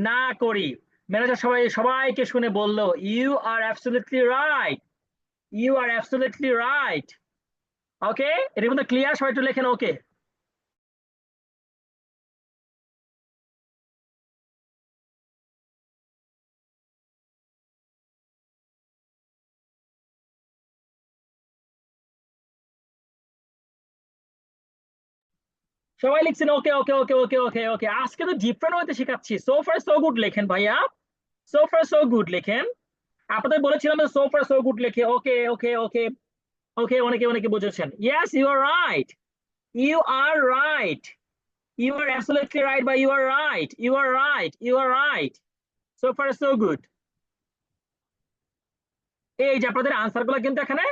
না করি। ম্যানেজার সবাইকে শুনে বলল, you are absolutely right, you are absolutely right. Okay, এটার মধ্যে ক্লিয়ার? সবাই একটু লেখেন ওকে। সবাই লিখছেন ওকে ওকে ওকে ওকে ওকে ওকে। আজকে তো ডিফারেন্ট ওয়েতে শেখাচ্ছি। সো ফার সো গুড লেখেন ভাইয়া, সো ফার সো গুড লেখেন। আপনাদের বলেছিলাম সো ফার সো গুড লেখে। ওকে ওকে ওকে ওকে, অনেকে অনেকে বুঝেছেন। Yes you are right, you are right, you are absolutely right, বা you are right, you are right, you are right. So far so good. এই যে আপনাদের আনসার গুলো কিন্তু এখানে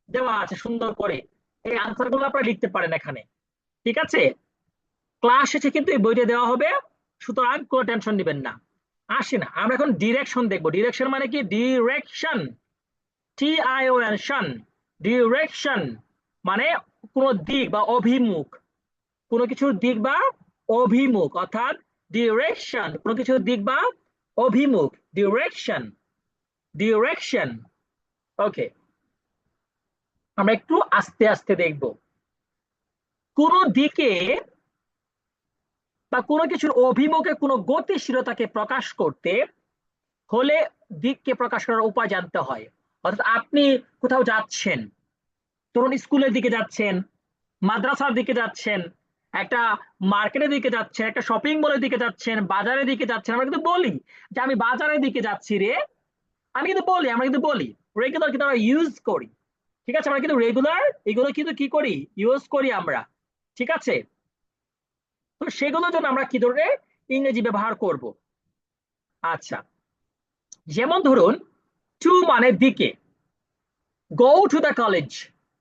দেওয়া আছে সুন্দর করে, এই আনসার গুলো আপনারা লিখতে পারেন এখানে, ঠিক আছে? ক্লাস শেষে কিন্তু এই বইটা দেওয়া হবে, সুতরাং কোনো টেনশন নেবেন না। আসি না, আমরা এখন ডিরেকশন দেখবো। ডিরেকশন মানে কি? ডিরেকশন, TION, শন। ডিরেকশন মানে কোন দিক বা অভিমুখ, কোনো কিছুর দিক বা অভিমুখ, অর্থাৎ ডিরেকশন কোনো কিছুর দিক বা অভিমুখ, ডিরেকশন, ডিরেকশন। ওকে, আমরা একটু আস্তে আস্তে দেখব। কোন দিকে বা কোনো কিছুর অভিমুখে কোনো গতিশীলতাকে প্রকাশ করতে হলে দিককে প্রকাশ করার উপায় জানতে হয়। অর্থাৎ আপনি কোথাও যাচ্ছেন, ধরুন স্কুলের দিকে যাচ্ছেন, মাদ্রাসার দিকে যাচ্ছেন, একটা মার্কেটের দিকে যাচ্ছেন, একটা শপিং মলের দিকে যাচ্ছেন, বাজারের দিকে যাচ্ছেন। আমরা কিন্তু বলি যে আমি বাজারের দিকে যাচ্ছি রে, আমরা কিন্তু বলি রেগুলার কিন্তু আমরা ইউজ করি, ঠিক আছে? আমরা কিন্তু রেগুলার এগুলো কিন্তু কি করি, ইউজ করি আমরা, ঠিক আছে? তো সেগুলোর জন্য আমরা কি ধরনের ইংরেজি ব্যবহার করব? আচ্ছা, যেমন ধরুন টু মানে দিকে, গো টু দ্য কলেজ,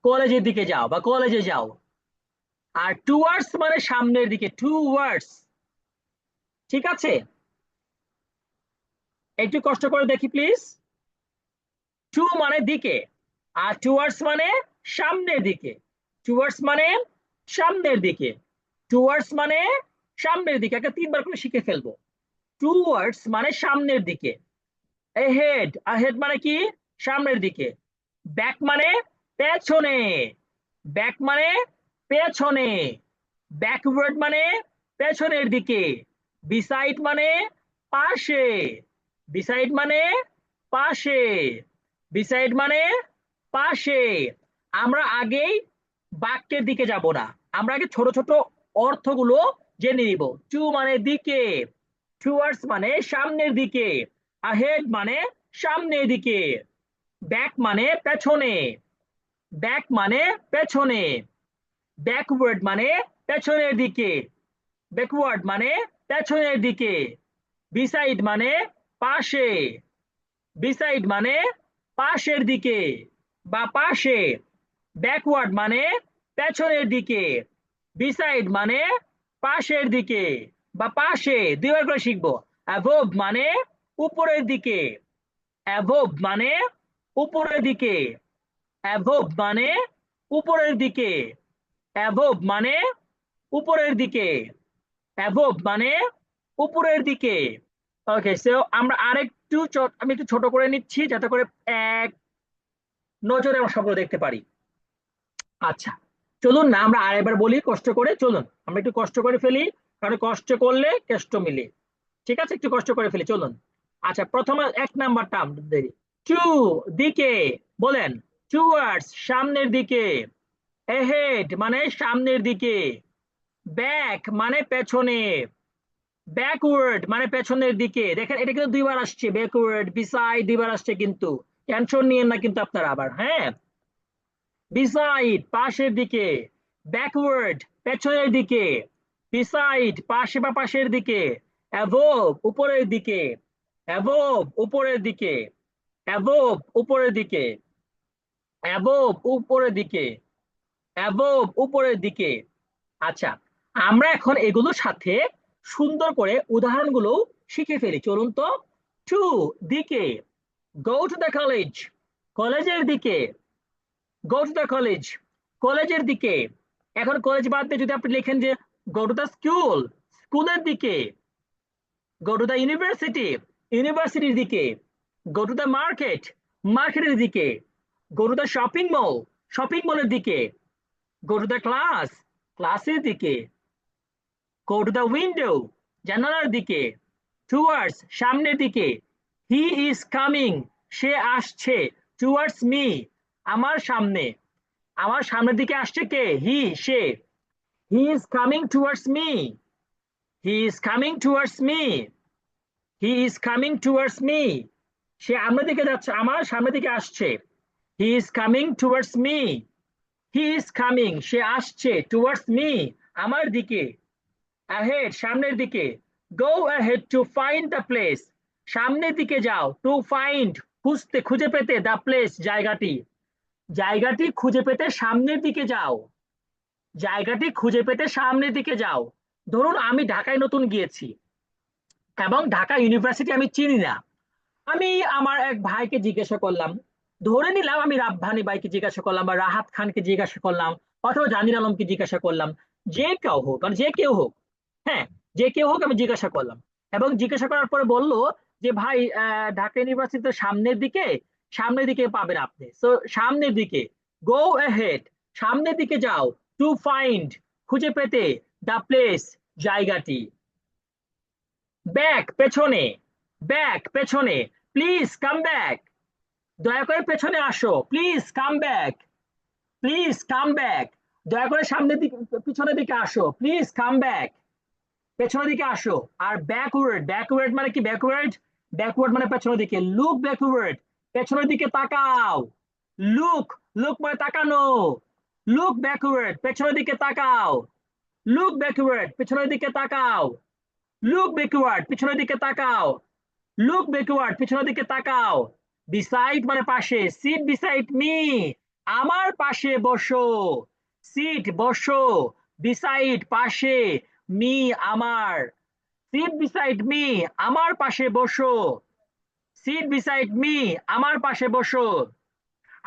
কলেজের দিকে যাও বা কলেজে যাও। আর টুয়ার্ডস মানে সামনের দিকে, টুয়ার্ডস, ঠিক আছে? একটু কষ্ট করে দেখি প্লিজ। টু মানে দিকে, আর টুয়ার্ডস মানে সামনের দিকে, টুয়ার্ডস মানে সামনের দিকে, টুয়ার্ডস মানে সামনের দিকে, একটা তিনবার করে শিখে ফেলবো। টুয়ার্ডস মানে সামনের দিকে, ahead, ahead মানে কি, সামনের দিকে। ব্যাক মানে পেছনে, ব্যাক মানে পেছনে। ব্যাকওয়ার্ড মানে পেছনের দিকে। বিসাইড মানে পাশে, বিসাইড মানে পাশে, বিসাইড মানে পাশে। আমরা আগেই বাক্যের দিকে যাব না, আমরা আগে ছোট ছোট অর্থগুলো জেনে নিব। টু মানে দিকে, টুয়ার্ডস মানে সামনের দিকে, আহেড মানে সামনের দিকে, ব্যাক মানে পেছনে, ব্যাক মানে পেছনে, ব্যাকওয়ার্ড মানে পেছনের দিকে, ব্যাকওয়ার্ড মানে পেছনের দিকে, বিসাইড মানে পাশে, বিসাইড মানে পাশের দিকে বা পাশে, ব্যাকওয়ার্ড মানে পেছনের দিকে, বিসাইড মানে পাশের দিকে বা পাশে। দুইবার করে শিখবো। অ্যাভোভ মানে উপরের দিকে, অ্যাভোভ মানে উপরের দিকে, অ্যাভোভ মানে উপরের দিকে, অ্যাভোভ মানে উপরের দিকে, অ্যাভোভ মানে উপরের দিকে। ওকে, সো আমরা আরেকটু আমি একটু ছোট করে নিচ্ছি যাতে করে এক নজরে আমরা সবগুলো দেখতে পারি। আচ্ছা, চলুন না আমরা আরেকবার বলি কষ্ট করে, চলুন আমরা একটু কষ্ট করে ফেলি, কারণ কষ্ট করলে কেষ্ট মিলে, ঠিক আছে? একটু কষ্ট করে ফেলি, চলুন। আচ্ছা, প্রথমে এক নাম্বারটা আমরা দেখি। টু দিকে, বলেন। টুয়ার্ডস সামনের দিকে, এহেড মানে সামনের দিকে, ব্যাক মানে পেছনে, ব্যাকওয়ার্ড মানে পেছনের দিকে। দেখেন এটা কিন্তু দুইবার আসছে, ব্যাকওয়ার্ড বিসাইড দুইবার আসছে, কিন্তু টেনশন নিয়েন না কিন্তু আপনারা আবার, হ্যাঁ। বিসাইড পাশের দিকে, ব্যাকওয়ার্ড পেছনের দিকে, বিসাইড পাশে বা পাশের দিকে, অ্যাভোভ উপরের দিকে, অ্যাভোভ উপরের দিকে, অ্যাভোভ উপরের দিকে, অ্যাভোভ উপরের দিকে, অ্যাভোভ উপরের দিকে। আচ্ছা, আমরা এখন এগুলোর সাথে সুন্দর করে উদাহরণগুলো শিখে ফেলি, চলুন তো। টু দিকে, গো টু দ্য কলেজ, কলেজের দিকে, গো টু দ্য কলেজ, কলেজের দিকে। এখন কলেজ বাদ দিয়ে যদি আপনি লিখেন যে গো টু দ্য স্কুল, স্কুলের দিকে, গো টু দ্য ইউনিভার্সিটি, ইউনিভার্সিটির দিকে, গো টু দ্য মার্কেট, মার্কেটের দিকে, go to the shopping mall, shopping মলের দিকে, গো টু দ্য ক্লাস, ক্লাসের দিকে, গো টু দ্য উইন্ডো, জানালার দিকে, টুয়ার্ডস সামনের দিকে, হি ইজ কামিং সে আসছে, টুয়ার্ডস মি আমার সামনে, আমার সামনের দিকে আসছে কে, হি সে, he is coming towards me, he is coming towards me, he is coming towards me, সে আমার দিকে যাচ্ছে, আমার সামনের দিকে আসছে, he is coming towards me, he is coming সে আসছে, টুয়ার্ডস মি আমার দিকে, ahead সামনের দিকে, go ahead to find the place সামনের দিকে যাও, to find খুঁজতে খুঁজে পেতে, the place জায়গাটি, জায়গাটি খুঁজে পেতে সামনের দিকে যাও, জায়গাটি খুঁজে পেতে সামনের দিকে যাও। ধরুন আমি ঢাকায় নতুন গিয়েছি এবং ঢাকা ইউনিভার্সিটি আমি চিনি না, আমি আমার এক ভাইকে জিজ্ঞাসা করলাম, ধরে নিলাম আমি রাব্বানি ভাইকে জিজ্ঞাসা করলাম বা রাহাত খানকে জিজ্ঞাসা করলাম অথবা জামির আলমকে জিজ্ঞাসা করলাম, যে কেউ হোক, মানে যে কেউ হোক, হ্যাঁ, যে কেউ হোক আমি জিজ্ঞাসা করলাম, এবং জিজ্ঞাসা করার পরে বললো যে ভাই ঢাকা ইউনিভার্সিটির সামনের দিকে, সামনের দিকে পাবেন আপনি, তো সামনের দিকে, গো অ্যাহেড সামনের দিকে যাও, টু ফাইন্ড খুঁজে পেতে, দ্য প্লেস জায়গাটি, ব্যাক পেছনে, ব্যাক পেছনে, প্লিজ কাম ব্যাক দয়া করে পেছনে আসো, please come back, please come back দয়া করে সামনের দিকে পিছনের দিকে আসো, প্লিজ কাম ব্যাক পেছনের দিকে আসো। আর ব্যাকওয়ার্ড, ব্যাকওয়ার্ড মানে কি, ব্যাকওয়ার্ড ব্যাকওয়ার্ড মানে পেছনের দিকে, লুক ব্যাকওয়ার্ড, পেছনের দিকে তাকাও। লুক, লুক মানে তাকানো, লুক ব্যাকওয়ার্ড, পেছনের দিকে তাকাও। লুক ব্যাকওয়ার্ড, পেছনের দিকে তাকাও। লুক ব্যাকওয়ার্ড, পিছনের দিকে তাকাও। লুক ব্যাকওয়ার্ড, পিছনের দিকে তাকাও। বিসাইড মানে পাশে, সিট বিসাইড মি, আমার পাশে বসো। সিট বসো, বিসাইড পাশে, মি আমার। সিট বিসাইড মি, আমার পাশে বসো। সিট বিসাইড মি, আমার পাশে বসো।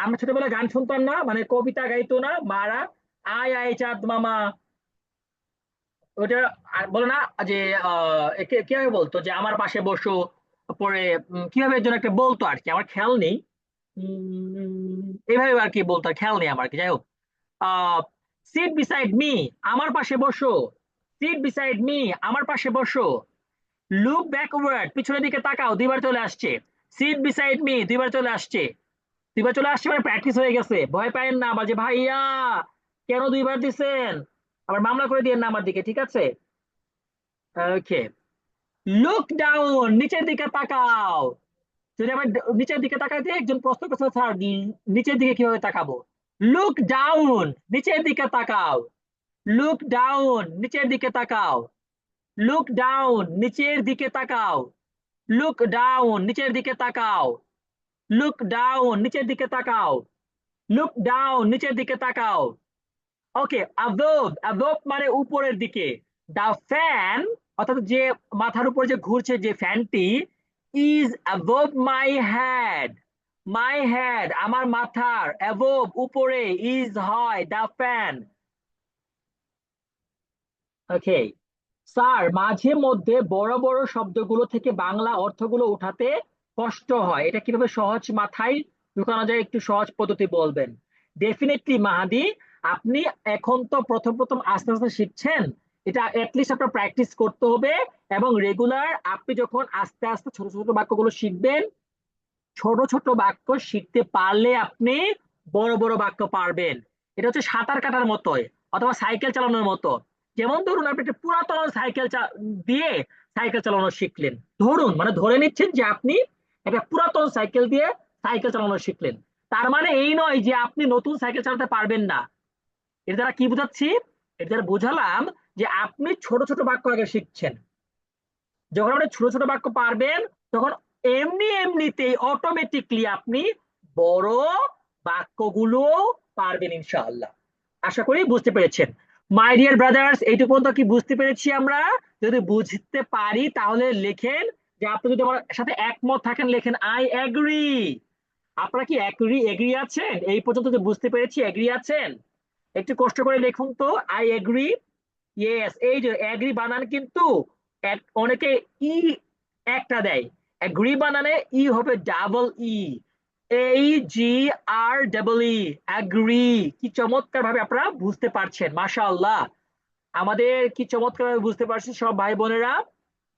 আমরা ছোটবেলায় গান শুনতাম না, মানে কবিতা গাইতো না মারা, আয় আয় চাঁদ মামা, ওটা বলে না যে কিভাবে বলতো যে আমার পাশে বসো, পরে কিভাবে এর জন্য একটা বলতো আর কি, আমার খেয়াল নেই। এইভাবে আর কি বলতো, আর খেয়াল নেই আমার কি, যাই হোক। সিট বিসাইড মি, আমার পাশে বসো। সিট বিসাইড মি, আমার পাশে বসো। লুক ব্যাকওয়ার্ড, পিছনের দিকে তাকাও, দুইবার চলে আসছে। সিট বিসাইড মি, দুইবার চলে আসছে। দুইবার চলে আসছে মানে প্র্যাকটিস হয়ে গেছে, ভয় পায়েন না আবার যে ভাইয়া কেন দুইবার দিছেন, আবার মামলা করে দিয়েন না আমার দিকে, ঠিক আছে? ওকে। লুক ডাউন, নিচের দিকে তাকাও। যদি আমরা নিচের দিকে তাকাইতে একজন প্রশ্ন করছে স্যার নিচের দিকে কিভাবে তাকাবো। লুক ডাউন, নিচের দিকে তাকাও। লুক ডাউন, নিচের দিকে তাকাও। লুক ডাউন, নিচের দিকে তাকাও। লুক ডাউন, নিচের দিকে তাকাও। লুক ডাউন, নিচের দিকে তাকাও। লুক ডাউন, নিচের দিকে তাকাও। ওকে, অ্যাবভ, অ্যাবভ মানে উপরের দিকে। দা ফ্যান, অর্থাৎ যে মাথার উপর যে ঘুরছে যে ফ্যানটি, is above my head. My head, আমার মাথার, অ্যাবভ উপরে, ইজ হয়, দা ফ্যান। ওকে স্যার, মাঝে মধ্যে বড় বড় শব্দগুলো থেকে বাংলা অর্থগুলো উঠাতে কষ্ট হয়, এটা কিভাবে সহজ মাথায় ঢুকানো যায়, একটু সহজ পদ্ধতি বলবেন। ডেফিনেটলি মাহাদি, আপনি এখন তো প্রথম প্রথম আস্তে আস্তে শিখছেন, এটা অ্যাটলিস্ট আপনার প্র্যাকটিস করতে হবে। এবং রেগুলার আপনি যখন আস্তে আস্তে ছোট ছোট বাক্যগুলো শিখবেন, ছোট ছোট বাক্য শিখতে পারলে আপনি বড় বড় বাক্য পারবেন। এটা হচ্ছে সাঁতার কাটার মতোই, অথবা সাইকেল চালানোর মতো। যেমন ধরুন আপনি একটা পুরাতন সাইকেল দিয়ে সাইকেল চালানো শিখলেন, ধরুন মানে ধরে নিচ্ছেন যে আপনি একটা পুরাতন সাইকেল দিয়ে সাইকেল চালানো শিখলেন, তার মানে এই নয় যে আপনি নতুন সাইকেল চালাতে পারবেন না। এর দ্বারা কি বোঝাচ্ছি, এর দ্বারা বোঝালাম যে আপনি ছোট ছোট বাক্য আগে শিখছেন, যখন আপনি ছোট ছোট বাক্য পারবেন, তখন এমনি এমনিতেই অটোমেটিকলি আপনি বড় বাক্যগুলো পারবেন ইনশাআল্লাহ। আশা করি বুঝতে পেরেছেন। মাই ডিয়ার ব্রাদার্স, এইটুকু পর্যন্ত কি বুঝতে পেরেছি আমরা? যদি বুঝতে পারি তাহলে লেখেন, যে আপনি যদি আমার সাথে একমত থাকেন লেখেন আই এগ্রি। আপনারা কি এগ্রি এগ্রি আছেন? এই পর্যন্ত যে বুঝতে পেরেছি এগ্রি আছেন? একটু কষ্ট করে লিখুন তো, আই এগ্রি। ইয়েস, এই যে এগ্রি বানান কিন্তু অনেকে ই একটা দেয়, এগ্রি বানানে ই হবে ডাবল ই, এই জি আর ডাবল ই, এগ্রি। কি চমৎকার ভাবে আপনারা বুঝতে পারছেন, মাশাআল্লাহ। আমাদের কি চমৎকার ভাবে বুঝতে পারছেন সব ভাই বোনেরা।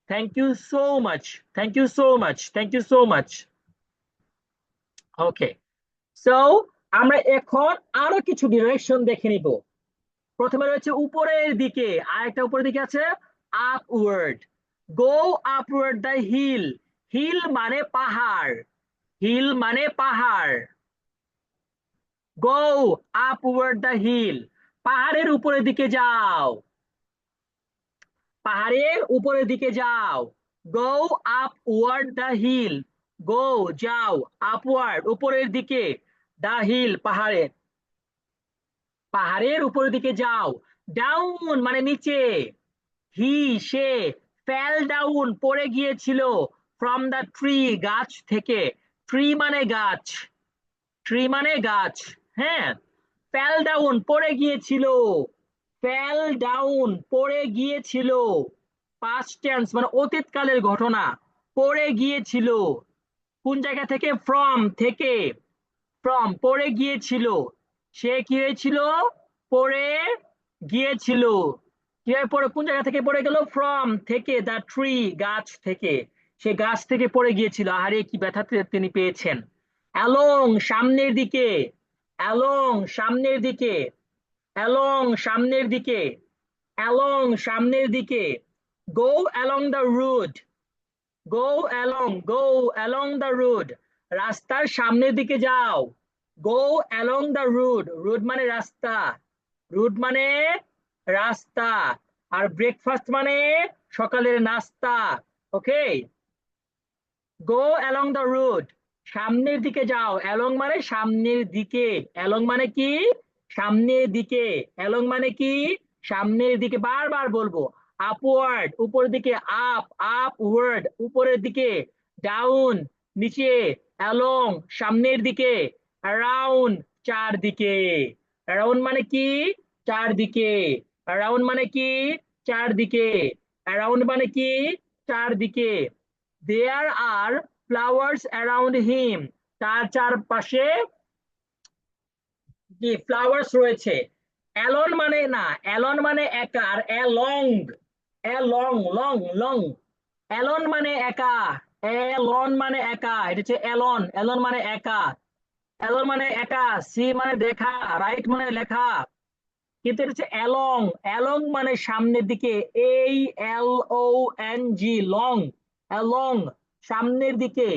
Thank you so much, thank you so much, thank you so much. Okay, so আমরা এখন আরো কিছু ডিরেকশন দেখে নিব। প্রথমে রয়েছে উপরের দিকে, আরেকটা উপরের দিকে আছে upward. Go upward the hill. Hill মানে পাহাড়, হিল মানে পাহাড়। গো আপওয়ার্ড দ্য হিল, পাহাড়ের উপরের দিকে যাও। পাহাড়ের উপরের দিকে যাও। গো আপওয়ার্ড দ্য হিল, গো যাও, আপওয়ার্ড উপরের দিকে, দ্য হিল পাহাড়ের, পাহাড়ের উপরের দিকে যাও। ডাউন মানে নিচে। হি সে, ফেল ডাউন পড়ে গিয়েছিল, ফ্রম দ্য ট্রি গাছ থেকে। ট্রি মানে গাছ, ট্রি মানে গাছ। হ্যাঁ, ফেল ডাউন পড়ে গিয়েছিল, ফেল ডাউন পড়ে গিয়েছিল, পাস্ট টেন্স মানে অতীতকালের ঘটনা, পড়ে গিয়েছিল। কোন জায়গা থেকে? ফ্রম থেকে, ফ্রম পড়ে গিয়েছিল। সে কি হয়েছিল? পড়ে গিয়েছিল। কিভাবে পড়ে, কোন জায়গা থেকে পড়ে গেল? ফ্রম থেকে, দা ট্রি গাছ থেকে, সে গাছ থেকে পড়ে গিয়েছিল। আহারে কি ব্যথা তিনি পেয়েছেন। অ্যালং সামনের দিকে, অ্যালং সামনের দিকে, অ্যালং সামনের দিকে, অ্যালং সামনের দিকে। গো along the road, go along the road, রাস্তার সামনের দিকে যাও। গো অ্যালং দ্য রোড, রোড মানে রাস্তা, রোড মানে রাস্তা, আর ব্রেকফাস্ট মানে সকালের নাস্তা। ওকে, গো অ্যালং দ্য রোড, সামনের দিকে যাও। অ্যালং মানে সামনের দিকে, অ্যালং মানে কি সামনের দিকে, অ্যালং মানে কি সামনের দিকে, বারবার বলবো। আপওয়ার্ড উপরের দিকে, আপ আপওয়ার্ড উপরের দিকে, ডাউন নিচে, অ্যালং সামনের দিকে, অ্যারাউন্ড চারদিকে। অ্যারাউন্ড মানে কি চারদিকে, অ্যারাউন্ড মানে কি চারদিকে, অ্যারাউন্ড মানে কি চারদিকে। There are flowers around him, তার চারপাশে কি ফ্লাওয়ার্স রয়েছে। অ্যালন মানে না, অ্যালন মানে একা, আর along, along long long, alone মানে একা, অ্যালন মানে একা, এটা হচ্ছে অ্যালন, অ্যালন মানে একা, অ্যালন মানে একা, সি মানে দেখা, রাইট মানে লেখা, কিন্তু এটা হচ্ছে অ্যালং, অ্যালং মানে সামনের দিকে, এই L O N G long, along সামনের দিকে,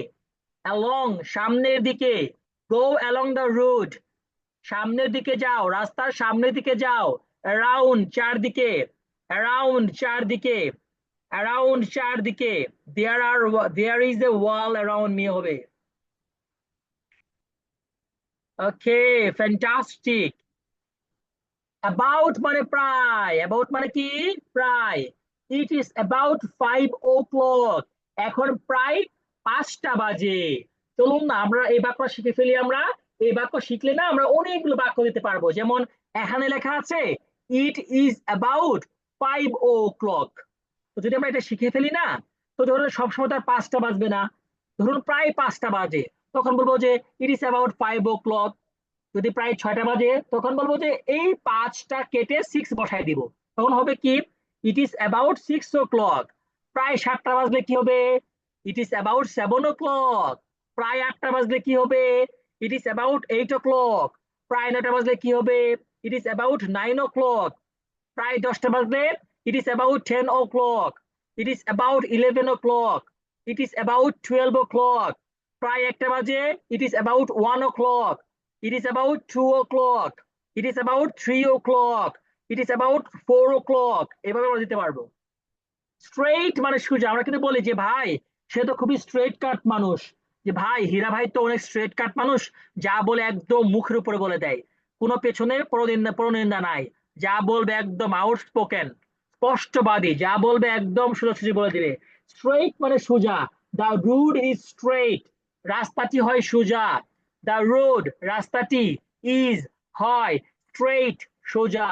অ্যালং সামনের দিকে। গো অ্যালং দ্য রোড, সামনের দিকে যাও, রাস্তার সামনের দিকে যাও। অ্যারাউন্ড চারদিকে, অ্যারাউন্ড চারদিকে, অ্যারাউন্ড চারদিকে। There is a wall around me হবে। Okay, fantastic. অ্যাবাউট মানে প্রায়, অ্যাবাউট মানে কি প্রায়। ইট ইজ অ্যাবাউট 5 o'clock, এখন প্রায় 5টা বাজে। চলুন না আমরা এই বাক্য শিখে ফেলি। আমরা এই বাক্য শিখলে না আমরা অনেকগুলো বাক্য দিতে পারবো। যেমন এখানে লেখা আছে ইট ইজ অ্যাবাউট 5 o'clock, তো যদি আমরা এটা শিখে ফেলি না, তো ধরুন সবসময় তার 5টা বাজবে না, ধরুন প্রায় 5টা বাজে, তখন বলবো যে ইট ইজ অ্যাবাউট 5 o'clock। যদি প্রায় 6টা বাজে তখন বলবো যে এই 5টা কেটে 6 বসাই দিব, তখন হবে কি ইট ইজ অ্যাবাউট 6 o'clock। প্রায় 7টা বাজলে কি হবে, ইট ইজ অ্যাবাউট 7 o'clock। প্রায় 8টা বাজলে কি হবে, ইট ইজ অ্যাবাউট 8 o'clock। প্রায় 9টা বাজলে কি হবে, ইট ইজ অ্যাবাউট 9 o'clock। প্রায় 10টা বাজলে it is about 10 o'clock। It is about 11 o'clock। It is about 12 o'clock। প্রায় 1টা বাজে, it is about 1 o'clock। It is about 2 o'clock. It is about 3 o'clock. It is about 4 o'clock. এভাবে আমরা দিতে পারবো। Straight মানে সোজা, আমরা কিন্তু বলি যে ভাই সে তো খুবই স্ট্রেট কাট মানুষ, যে ভাই হীরা ভাই তো অনেক স্ট্রেট কাট মানুষ, যা বলে একদম মুখের উপরে বলে দেয়, কোনো পেছনে পরনিন্দা পরনিন্দা নাই, যা বলবে একদম আউটস্পোকেন, স্পষ্টবাদী, যা বলবে একদম সোজাসুজি বলে দিবে। স্ট্রেইট মানে সোজা, দ্য রোড ইজ স্ট্রেইট, রাস্তাটি হয় সোজা। দ্য রোড রাস্তাটি, ইজ হয়, স্ট্রেইট সোজা।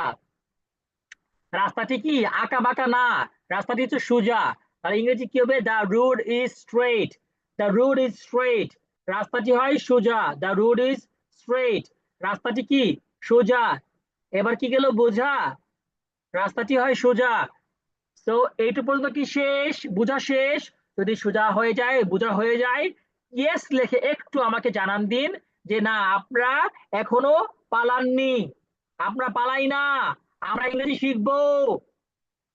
রাস্তাটি কি আঁকা বাঁকা না, রাস্তাটি হচ্ছে সোজা। তাহলে ইংরেজি কি হবে, the road is straight, the road is straight, রাস্তাটি হয় সোজা, দ্য রোড ইজ স্ট্রেইট, রাস্তাটি কি সোজা। এবার কি গেল বোঝা, রাস্তাটি হয় সোজা। তো এইটুকু পর্যন্ত কি শেষ, বোঝা শেষ? যদি সোজা হয়ে যায়, বোঝা হয়ে যায়, ইয়েস লিখে একটু আমাকে জানান দিন যে না আপনারা এখনো পালাননি। আমরা পালাই না, আমরা ইংরেজি শিখবো।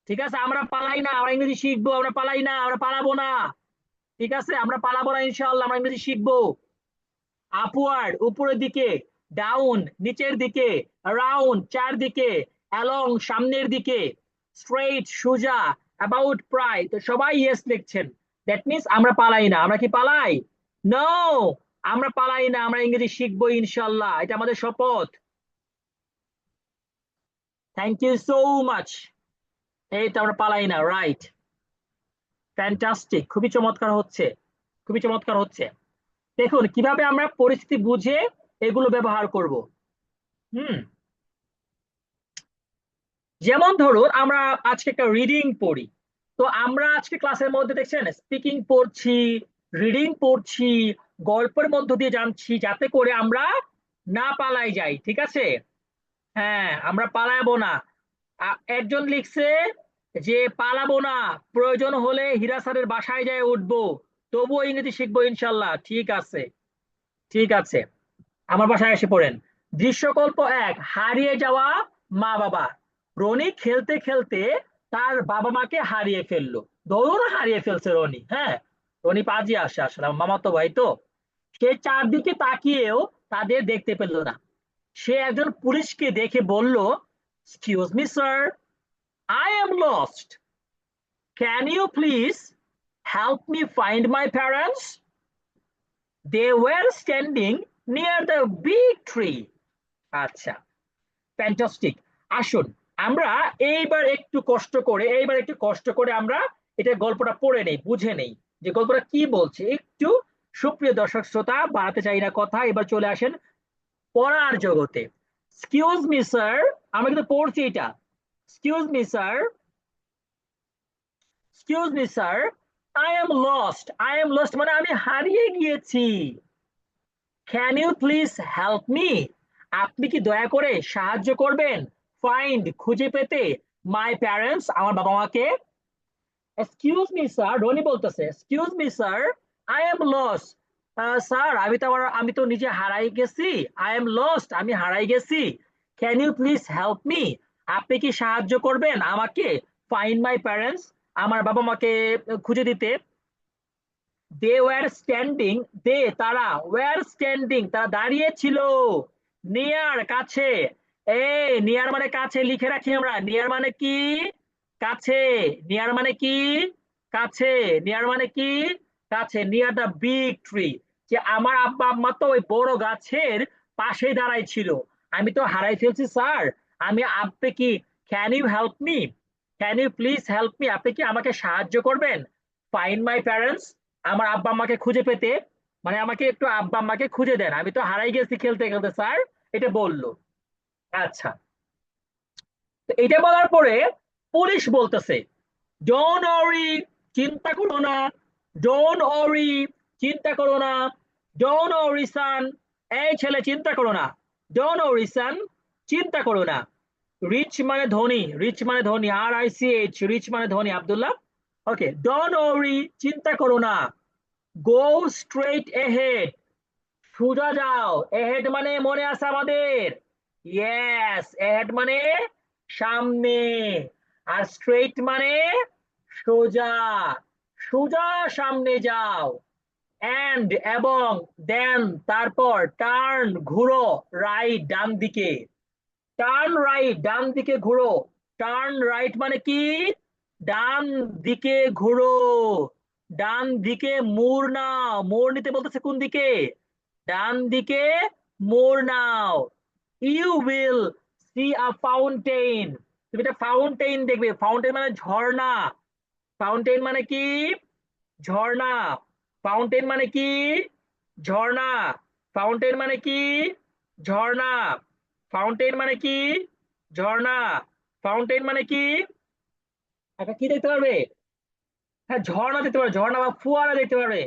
ঠিক আছে, আমরা পালাই না, আমরা ইংরেজি শিখবো, আমরা পালাই না, আমরা পালাবো না। ঠিক আছে, আমরা পালাবো না ইনশাআল্লাহ, আমরা ইংরেজি শিখবো। আপওয়ার্ড উপরের দিকে, ডাউন নিচের দিকে, রাউন্ড চারদিকে, অ্যালং সামনের দিকে, স্ট্রেইট সোজা, অ্যাবাউট প্রায়। তো সবাই ইয়েস লিখছেন, দ্যাট মিন্স আমরা পালাই না। আমরা কি পালাই? নো, আমরা পালাই না, আমরা ইংরেজি শিখবো ইনশাআল্লাহ, এটা আমাদের শপথ। Thank you so much. এই তো আমরা পালাই না, রাইট, ফ্যান্টাস্টিক, খুবই চমৎকার হচ্ছে, খুবই চমৎকার হচ্ছে। দেখুন কিভাবে আমরা পরিস্থিতি বুঝে এগুলো ব্যবহার করব। হুম, যেমন ধরুন আমরা আজকে একটা রিডিং পড়ি, তো আমরা আজকে ক্লাসের মধ্যে দেখছেন স্পিকিং পড়ছি, রিডিং পড়ছি, গল্পের মধ্য দিয়ে জানছি, যাতে করে আমরা না পালাই যাই। ঠিক আছে, হ্যাঁ আমরা পালাবো না। একজন লিখছে যে পালাবো না, প্রয়োজন হলে হীরা স্যারের বাসায় যায় উঠবো, তবুও ইংরেজি শিখবো ইনশাল্লাহ। ঠিক আছে, ঠিক আছে, আমার বাসায় এসে পড়েন। দৃশ্যকল্প 1, হারিয়ে যাওয়া মা বাবা। রনি খেলতে খেলতে তার বাবা মাকে হারিয়ে ফেললো, ধরুন হারিয়ে ফেলছে রনি, হ্যাঁ, রনি পাজি আসে, আসলে আমার মামাতো ভাই তো। সে চারদিকে তাকিয়েও তাদের দেখতে পেল না। সে একজন পুলিশকে দেখে বলল, excuse me sir, I am lost, can you please help me find my parents, they were standing near the big tree. আচ্ছা, ফ্যান্টাস্টিক। আসুন আমরা এইবার একটু কষ্ট করে আমরা এটা গল্পটা পড়ে নেই, বুঝে নেই যে গল্পটা কি বলছে একটু। সুপ্রিয় দর্শক শ্রোতা, বাড়াতে চাই না কথা, এবার চলে আসেন পড়ার জগতে। এক্সকিউজ মি স্যার, আমরা কিন্তু পড়ছি এটা। Excuse me sir, excuse me sir, I am lost মানে আমি হারিয়ে গিয়েছি। Can you please help me, আপনি কি দয়া করে সাহায্য করবেন, ফাইন্ড খুঁজে পেতে, মাই প্যারেন্টস আমার বাবা মাকে। এক্সকিউজ মি স্যার, রনি বলতেছে, excuse me sir, I am lost, sir আমি তো নিজে হারাই গেছি, আই এম লস্ট আমি হারাই গেছি। Can you please help me, আপনি কি সাহায্য করবেন আমাকে, ফাইন্ড মাই প্যারেন্টস আমার বাবা মাকে খুঁজে দিতে। দে ওয়ার স্ট্যান্ডিং, দে তারা, ওয়ার স্ট্যান্ডিং তারা দাঁড়িয়ে ছিল, নিয়ার কাছে। নিয়ার মানে কাছে, লিখে রাখি আমরা, নিয়ার মানে কি কাছে, নিয়ার মানে কি কাছে, নিয়ার মানে কি কাছে, নিয়ার দ্য বিগ ট্রি, যে আমার আব্বা আম্মা তো ওই বড় গাছের পাশে দাঁড়াই ছিল, আমি তো হারাই ফেলছি স্যার। আপনি কি, can you help me, can you please help me, আপনি কি আমাকে সাহায্য করবেন, ফাইন্ড মাই প্যারেন্টস আমার আব্বা আম্মাকে খুঁজে পেতে, মানে আমাকে একটু আব্বা আম্মাকে খুঁজে দেন, আমি তো হারাই গেছি খেলতে খেলতে স্যার, এটা বললো। আচ্ছা, তো এটা বলার পরে পুলিশ বলতেছে, ডোন্ট ওয়ারি, চিন্তা করো না, ডোন্ট ওয়ারি, চিন্তা করো না, ডোন্ট ওয়ারি সান, এই ছেলে চিন্তা করো না, ডোন্ট ওয়ারি সান, চিন্তা করো না। রিচ মানে ধনী, রিচ মানে ধনী, RICH, রিচ মানে ধনী, আব্দুল্লাহ। ওকে, ডোন্ট ওয়ারি, চিন্তা করো না, গো স্ট্রেট এহেড, সোজা যাও, এহেড মানে মনে আছে আমাদের, ইয়েস, এহেড মানে সামনে, আর স্ট্রেট মানে সোজা, সোজা সামনে যাও। অ্যান্ড এবং, দেন তারপর, টার্ন ঘুরো, রাইট ডান দিকে, টার্ন রাইট ডান দিকে ঘুরো, টার্ন রাইট মানে কি ডান দিকে ঘুরো, ডান দিকে মোড় নাও, মোড় নিতে বলতেছে কোন দিকে, ডান দিকে মোড় নাও। You will see a fountain, তুমি একটা ফাউন্টেন দেখবে, ফাউন্টেন মানে ঝর্ণা, ফাউন্টেন মানে কি ঝর্ণা, ফাউন্টেন মানে কি ঝর্ণা, ফাউন্টেন মানে কি ঝর্ণা, ফাউন্টেন মানে কি ঝর্ণা, ফাউন্টেন মানে কি একটা কি দেখতে পারবে, হ্যাঁ ঝর্ণা দেখতে পারবে, ঝর্ণা বা ফোয়ারা দেখতে পারবে।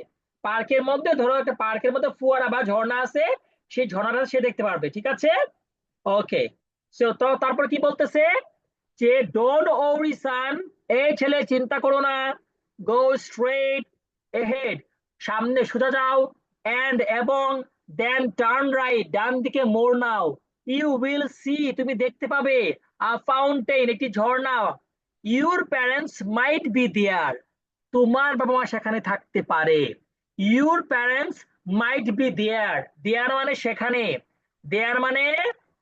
পার্কের মধ্যে ধরো একটা পার্কের মধ্যে ফোয়ারা বা ঝর্ণা আছে, সেই ঝর্ণাটা সে দেখতে পারবে, ঠিক আছে। ওকে, সো তো তারপর কি বলতেছে, যে ডোন্ট ওয়ারি সান, এই ছেলে চিন্তা করো না, গো স্ট্রেট এহেড, সামনে সোজা যাও, এন্ড এবং, দেন টার্ন রাইট ডান দিকে মোড় নাও, ইউ উইল সি তুমি দেখতে পাবে, আ ফাউন্টেন একটি ঝর্ণা, your parents might be there, তোমার বাবা মা সেখানে থাকতে পারে, your parents might be there, there মানে সেখানে, দেয়ার মানে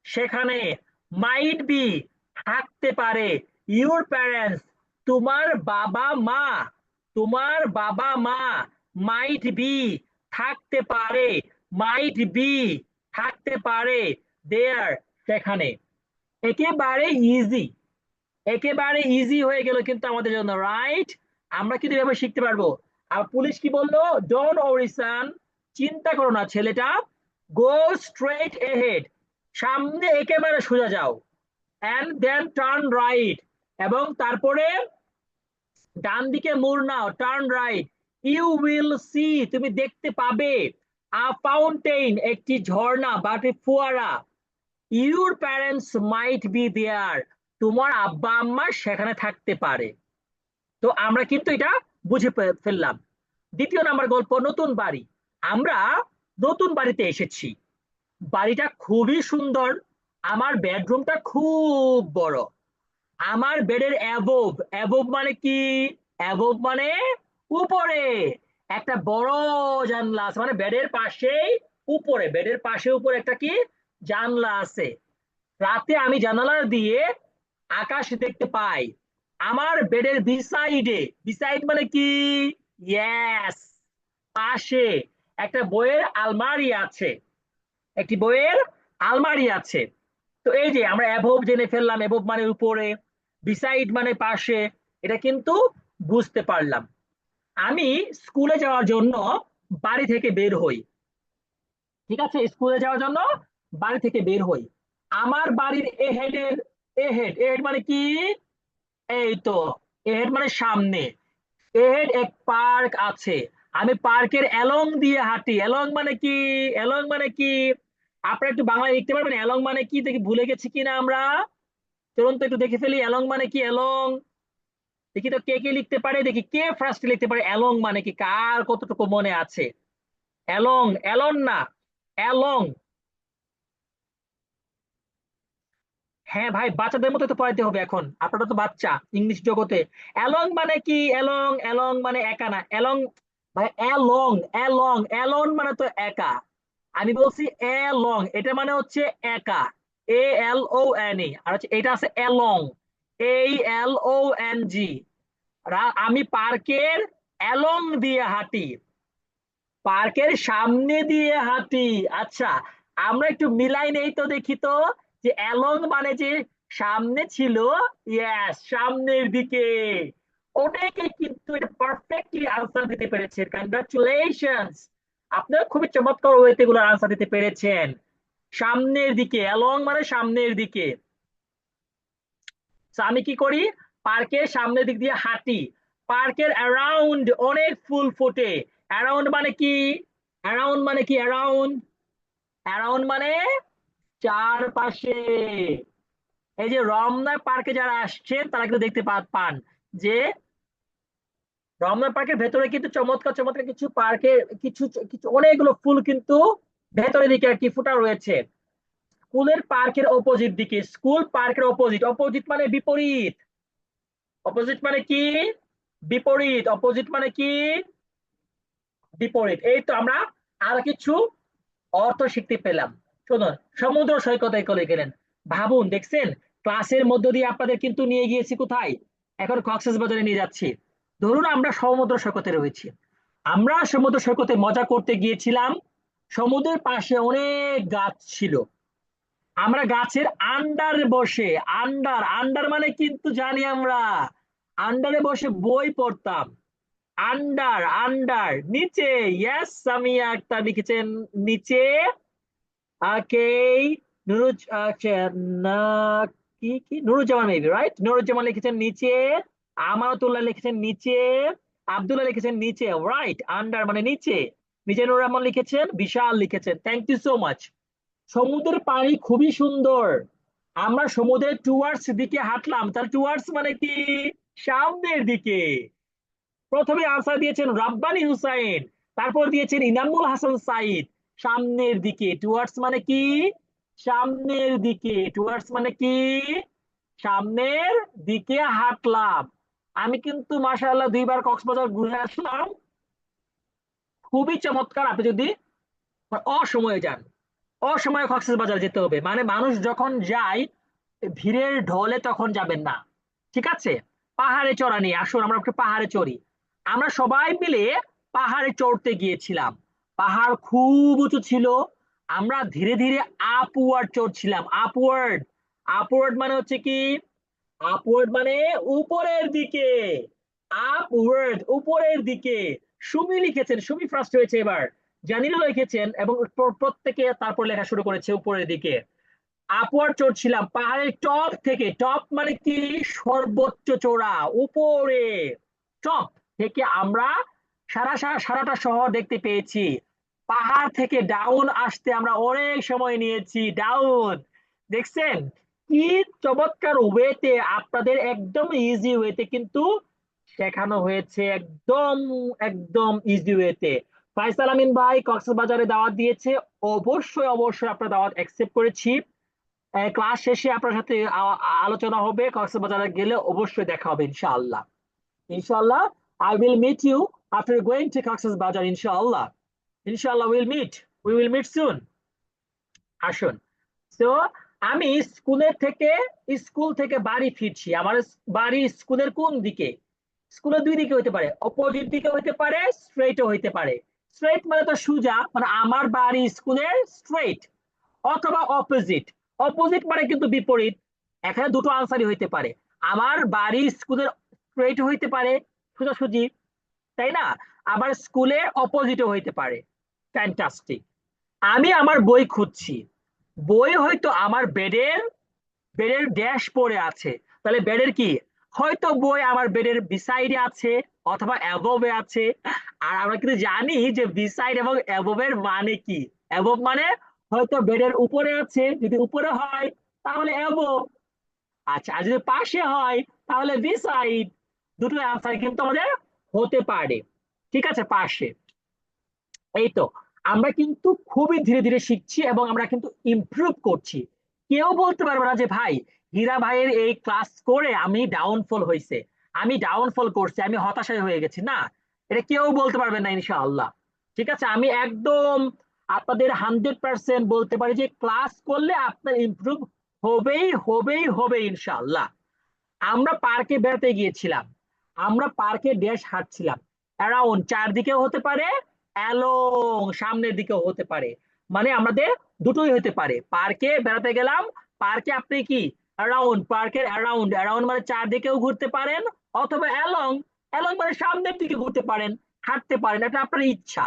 সেখানে, মাইট বি থাকতে পারে, ইউর প্যারেন্টস তোমার বাবা মা, তোমার বাবা মা, মাইট বি থাকতে পারে, মাইট বি থাকতে পারে, দেয়ার সেখানে। একেবারে ইজি, একেবারে ইজি হয়ে গেল কিন্তু আমাদের জন্য, রাইট। আমরা কিন্তু এভাবে শিখতে পারবো। আর পুলিশ কি বললো, ডোন্ট ওয়ারি সান, চিন্তা করো না ছেলেটা, গো স্ট্রেট এহেড, সামনে একেবারে সোজা যাও, এন্ড দেন টার্ন রাইট, এবং তারপরে ডান দিকে মোড় নাও, turn right, you will see তুমি দেখতে পাবে, আ ফাউন্টেন একটি ঝর্ণা বা একটি ফোয়ারা, your parents might be there তোমার আব্বা আম্মা সেখানে থাকতে পারে। তো আমরা কিন্তু এটা বুঝে ফেললাম। দ্বিতীয় নাম্বার গল্প, নতুন বাড়ি। আমরা নতুন বাড়িতে এসেছি, বাড়িটা খুবই সুন্দর, আমার বেডরুমটা খুব বড়, আমার বেডের অ্যাবোভ, অ্যাবোভ মানে কি, অ্যাবোভ মানে উপরে, একটা বড় জানলা আছে, মানে বেডের পাশেই উপরে, বেডের পাশে উপরে একটা কি জানলা আছে। রাতে আমি জানালা দিয়ে আকাশ দেখতে পাই। আমার বেডের বিসাইডে, বিসাইড মানে কি, ইয়েস, পাশে একটা বইয়ের আলমারি আছে, একটি বইয়ের আলমারি আছে। তো এই যে আমরা অ্যাবোভ জেনে ফেললাম, অ্যাবোভ মানে উপরে, বিসাইড মানে পাশে, এটা কিন্তু বুঝতে পারলাম। আমি স্কুলে যাওয়ার জন্য বাড়ি থেকে বের হই, ঠিক আছে, স্কুলে যাওয়ার জন্য বাড়ি থেকে বের হই। আমার বাড়ির এ হেডের, এ হেড, এ হেড মানে কি, এই তো, এ হেড মানে সামনে, এ হেড এক পার্ক আছে, আমি পার্কের অ্যালং দিয়ে হাঁটি। অ্যালং মানে কি, অ্যালং মানে কি, আপনারা একটু বাংলায় লিখতে পারবেন অ্যালং মানে কি, দেখি ভুলে গেছি কিনা আমরা। চলুন তো একটু দেখে ফেলি অ্যালং মানে কি, অ্যালং, দেখি তো কে কে লিখতে পারে, দেখি কে ফার্স্ট লিখতে পারে অ্যালং মানে কি, কার কতটুকু মনে আছে। অ্যালং, অ্যালন না, অ্যালং। হ্যাঁ ভাই, বাচ্চাদের মতো তো পড়াইতে হবে এখন, আপনারা তো বাচ্চা ইংলিশ জগতে। অ্যালং মানে কি, অ্যালং, অ্যালং মানে একা না, অ্যালং ভাই, অ্যালং, অ্যালং, অ্যালন মানে তো একা। আমি বলছি অ্যালং, এটা মানে হচ্ছে একা, ALONE, আর হচ্ছে এটা আছে অ্যালং, ALONG। আমি পার্কের অ্যালং দিয়ে হাঁটি, পার্কের সামনে দিয়ে হাঁটি। আচ্ছা, আমরা একটু মিলাই নেই তো, দেখি তো, যে অ্যালং মানে যে সামনে ছিল, ইয়েস, সামনের দিকে। অনেকে কিন্তু এটা পারফেক্টলি আনসার দিতে পেরেছেন, কংগ্রাচুলেশনস, আপনারা খুবই চমৎকার ওয়েতে এগুলো আনসার দিতে পেরেছেন। সামনের দিকে, অ্যালং মানে সামনের দিকে। So, আমি কি করি, পার্কের সামনের দিক দিয়ে হাঁটি, পার্কের অ্যারাউন্ড অনেক ফুল ফোটে। অ্যারাউন্ড মানে কি, অ্যারাউন্ড মানে কি, অ্যারাউন্ড, অ্যারাউন্ড মানে চারপাশে। এই যে রমনা পার্কে যারা আসছেন তারা কিন্তু দেখতে পান যে রমনা পার্কের ভেতরে কিন্তু চমৎকার চমৎকার কিছু পার্কের কিছু কিছু অনেকগুলো ফুল কিন্তু ভেতরের দিকে আর কি ফুটা রয়েছে। স্কুলের পার্কের অপোজিট দিকে, স্কুল পার্কের অপোজিট, অপোজিট মানে বিপরীত, অপোজিট মানে কি, বিপরীত, অপোজিট মানে কি, বিপরীত। এই তো আমরা আরো কিছু অর্থ শিখতে পেলাম। শুনুন, সমুদ্র সৈকতে করে গেলেন, ভাবুন, দেখছেন, ক্লাসের মধ্য দিয়ে আপনাদের কিন্তু নিয়ে গিয়েছি কোথায়, এখন কক্সবাজারে নিয়ে যাচ্ছি। ধরুন আমরা সমুদ্র সৈকতে রয়েছি, আমরা সমুদ্র সৈকতে মজা করতে গিয়েছিলাম, সমুদ্রের পাশে অনেক গাছ ছিল, আমরা গাছের আন্ডার বসে, আন্ডার, আন্ডার মানে কিন্তু জানি আমরা, আন্ডারে বসে বই পড়তাম। আন্ডার, আন্ডার নিচে, ইয়েস, সামিয়া আক্তার লিখেছেন নিচে। ওকে, নুরুজ না, কি কি, নুরুজ্জামান মেবি, রাইট, নুরুজ্জামান লিখেছেন নিচে, আমানতুল্লাহ লিখেছেন নিচে, আব্দুল্লাহ লিখেছেন নিচে, রাইট, আন্ডার মানে নিচে। মিজানুর রহমান লিখেছেন, বিশাল লিখেছেন, থ্যাংক ইউ সো মাচ। সমুদ্রের পানি খুবই সুন্দর, আমরা সমুদ্রের টুয়ার্ডস দিকে হাঁটলাম, তার টুয়ার্ডস মানে কি, সামনের দিকে। প্রথমে আনসার দিয়েছেন রাব্বানি হুসাইন, তারপর দিয়েছেন ইনামুল হাসান সাইদ, সামনের দিকে, টুয়ার্ডস মানে কি, সামনের দিকে, টুয়ার্ডস মানে কি, সামনের দিকে হাঁটলাম। আমি কিন্তু মাশাআল্লাহ 2বার কক্সবাজার ঘুরে আসলাম, খুবই চমৎকার। আপনি যদি অসময়ে যান, অসময়ে কক্সবাজার যেতে হবে, মানে মানুষ যখন যায় ভিড়ের ঢলে তখন যাবেন না, ঠিক আছে। পাহাড়ে চড়া নিয়ে আসুন, আমরা একটু পাহাড়ে চড়ি। আমরা সবাই মিলে পাহাড়ে চড়তে গিয়েছিলাম, পাহাড় খুব উঁচু ছিল, আমরা ধীরে ধীরে আপওয়ার্ড চড়ছিলাম, আপওয়ার্ড, আপওয়ার্ড মানে হচ্ছে কি, আপওয়ার্ড মানে উপরের দিকে, আপওয়ার্ড উপরের দিকে। সুমি লিখেছেন, সুমি ফার্স্ট হয়েছে এবার, জানিনা লিখেছেন, এবং প্রত্যেকে তারপর লেখা শুরু করেছে উপরের দিকে। আপওয়ার্ড চড়ছিলাম পাহাড়ের টপ থেকে, টপ মানে কি, সর্বোচ্চ চূড়া, উপরে, টপ থেকে আমরা সারাটা শহর দেখতে পেয়েছি। পাহাড় থেকে ডাউন আসতে আমরা অনেক সময় নিয়েছি, ডাউন, দেখছেন কি চমৎকার ওয়েতে, আপনাদের একদম ইজি ওয়েতে কিন্তু শেখানো হয়েছে, একদম একদম ইজি ওয়েতে। ফাইসাল আমিন ভাই কক্সবাজারে দাওয়াত দিয়েছে, অবশ্যই অবশ্যই আপনার দাওয়াত অ্যাকসেপ্ট করেছি। ক্লাস শেষে আপনার সাথে আলোচনা হবে, কক্সবাজারে গেলে অবশ্যই দেখা হবে ইনশাআল্লাহ, ইনশাআল্লাহ। I will meet you after going to Cox's Bazar, inshallah we will meet soon. আসুন। তো আমি স্কুল থেকে বাড়ি ফিরছি। আমার বাড়ি স্কুলের কোন দিকে? স্কুলের দুই দিকে হইতে পারে, অপোজিট দিকে হইতে পারে, স্ট্রেইটও হইতে পারে। স্ট্রেইট মানে তো সোজা, মানে আমার বাড়ি স্কুলের স্ট্রেইট, অথবা অপোজিট। অপোজিট মানে কিন্তু বিপরীত। এখানে দুটো আনসারই হইতে পারে। আমার বাড়ি স্কুলের স্ট্রেইট হইতে পারে, সোজাসুজি, তাই না? আবার স্কুলের অপোজিটও হইতে পারে। ফ্যান্টাস্টিক। আমি আমার বই খুঁজছি। বই হয়তো আমার বেডের ড্যাশ পড়ে আছে। তাহলে বেডের কি? হয়তো বই আমার বেডের বিসাইডে আছে, অথবা অ্যাবভে আছে। আর আমরা কিন্তু জানি যে বিসাইড এবং অ্যাবভের মানে কি। অ্যাবভ মানে হয়তো বেডের উপরে আছে, যদি উপরে হয় তাহলে অ্যাবভ। আচ্ছা, আর যদি পাশে হয় তাহলে বিসাইড। দুটো আনসার কিন্তু আমাদের হতে পারে। ঠিক আছে, পাশে। এই তো, আমরা কিন্তু খুবই ধীরে ধীরে শিখছি এবং আমরা কিন্তু ইমপ্রুভ করছি। কেউ বলতে পারবে না যে ভাই, হীরা ভাইয়ের এই ক্লাস করে আমি ডাউনফল হয়েছে, আমি ডাউনফল করছি, আমি হতাশায় হয়ে গেছি, না। এটা কেউ বলতে পারবে না ইনশাআল্লাহ। ঠিক আছে, আমি একদম আপনাদের 100% বলতে পারি যে ক্লাস করলে আপনার ইমপ্রুভ হবে ইনশাআল্লাহ। আমরা পার্কে বেড়াতে গিয়েছিলাম। আমরা পার্কে ড্যাশ হাঁটছিলাম। অ্যারাউন্ড চারদিকেও হতে পারে, অ্যালং সামনের দিকেও হতে পারে। মানে আমাদের দুটোই হতে পারে। পার্কে বেড়াতে গেলাম, পার্কে আপনি কি অ্যারাউন্ড, পার্কের অ্যারাউন্ড, অ্যারাউন্ড মানে চারদিকেও ঘুরতে পারেন, অথবা অ্যালং, অ্যালং মানে সামনের দিকে ঘুরতে পারেন, হাঁটতে পারেন, এটা আপনার ইচ্ছা।